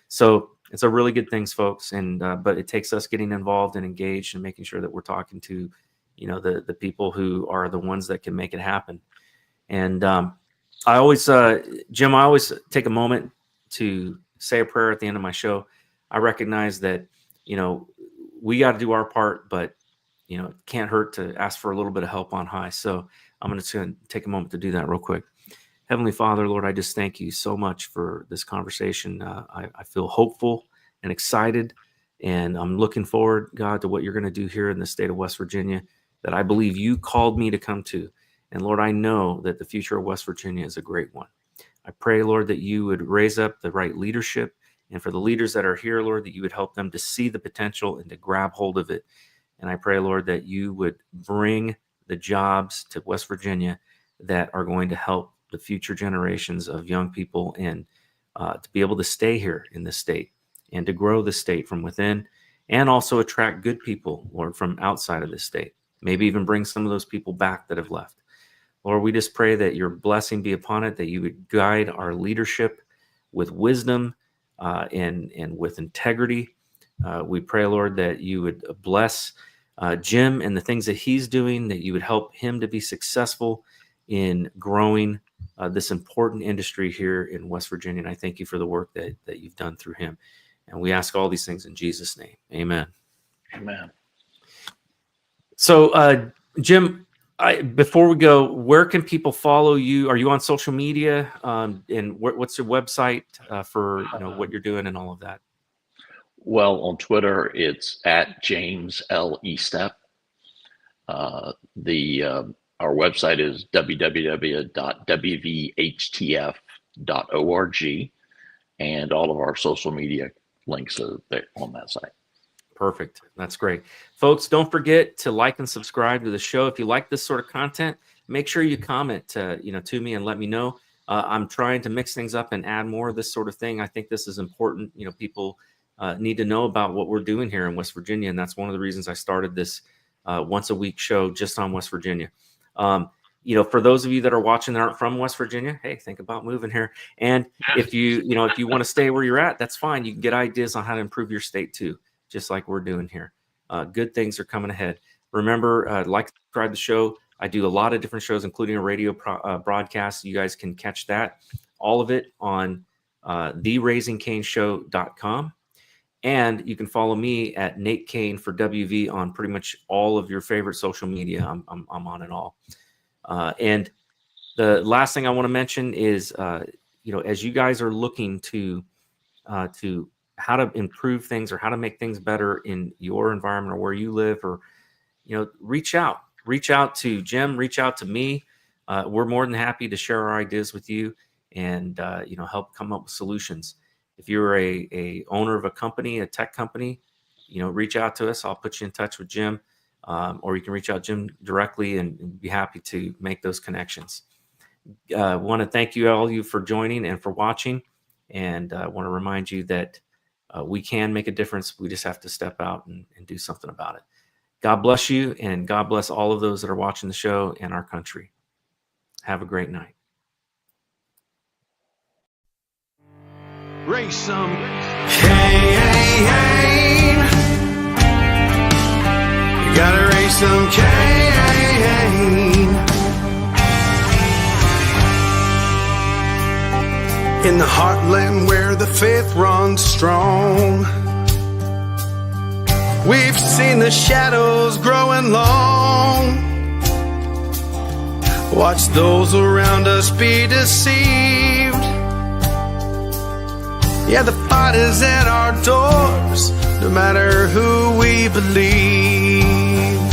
C: So it's a really good things, folks. And but it takes us getting involved and engaged and making sure that we're talking to, the people who are the ones that can make it happen. And I always, Jim, I always take a moment to say a prayer at the end of my show. I recognize that, we got to do our part, but, it can't hurt to ask for a little bit of help on high. So I'm going to take a moment to do that real quick. Heavenly Father, Lord, I just thank you so much for this conversation. I feel hopeful and excited, and I'm looking forward, God, to what you're going to do here in the state of West Virginia that I believe you called me to come to. And Lord, I know that the future of West Virginia is a great one. I pray, Lord, that you would raise up the right leadership, and for the leaders that are here, Lord, that you would help them to see the potential and to grab hold of it. And I pray, Lord, that you would bring the jobs to West Virginia that are going to help the future generations of young people and to be able to stay here in the state and to grow the state from within, and also attract good people, Lord, from outside of the state. Maybe even bring some of those people back that have left. Lord, we just pray that your blessing be upon it, that you would guide our leadership with wisdom and with integrity. We pray, Lord, that you would bless Jim and the things that he's doing, that you would help him to be successful in growing this important industry here in West Virginia. And I thank you for the work that you've done through him. And we ask all these things in Jesus' name. Amen.
D: Amen.
C: So, Jim, before we go, where can people follow you? Are you on social media? And what's your website for what you're doing and all of that?
D: Well, on Twitter, it's at James L. Estep. Our website is www.wvhtf.org, and all of our social media links are there on that site.
C: Perfect. That's great. Folks, don't forget to like and subscribe to the show. If you like this sort of content, make sure you comment to me and let me know. I'm trying to mix things up and add more of this sort of thing. I think this is important. People need to know about what we're doing here in West Virginia, and that's one of the reasons I started this once a week show just on West Virginia. For those of you that are watching that aren't from West Virginia, hey, think about moving here. And if you want to stay where you're at, that's fine. You can get ideas on how to improve your state too, just like we're doing here. Good things are coming ahead. Remember, like, subscribe to the show. I do a lot of different shows, including a radio broadcast. You guys can catch that, all of it on theRaisingCainShow.com. And you can follow me at Nate Cain for WV on pretty much all of your favorite social media. I'm on it all. And the last thing I want to mention is, as you guys are looking to how to improve things or how to make things better in your environment or where you live, or, reach out to Jim, reach out to me. We're more than happy to share our ideas with you and, help come up with solutions. If you're a owner of a company, a tech company, reach out to us. I'll put you in touch with Jim, or you can reach out to Jim directly and be happy to make those connections. I want to thank you all for joining and for watching. And I want to remind you that we can make a difference. We just have to step out and do something about it. God bless you, and God bless all of those that are watching the show and our country. Have a great night.
B: Raise some cane. You gotta raise some cane. In the heartland where the faith runs strong, we've seen the shadows growing long. Watch those around us be deceived. Yeah, the fight is at our doors, no matter who we believe.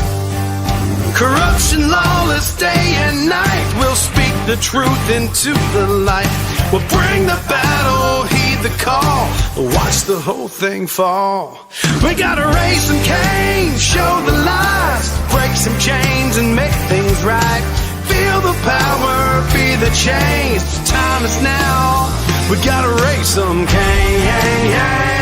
B: Corruption, lawless, day and night, we'll speak the truth into the light. We'll bring the battle, heed the call, watch the whole thing fall. We gotta raise some Cain, show the lies, break some chains and make things right. Feel the power, be the change, time is now. We gotta raise some Cain.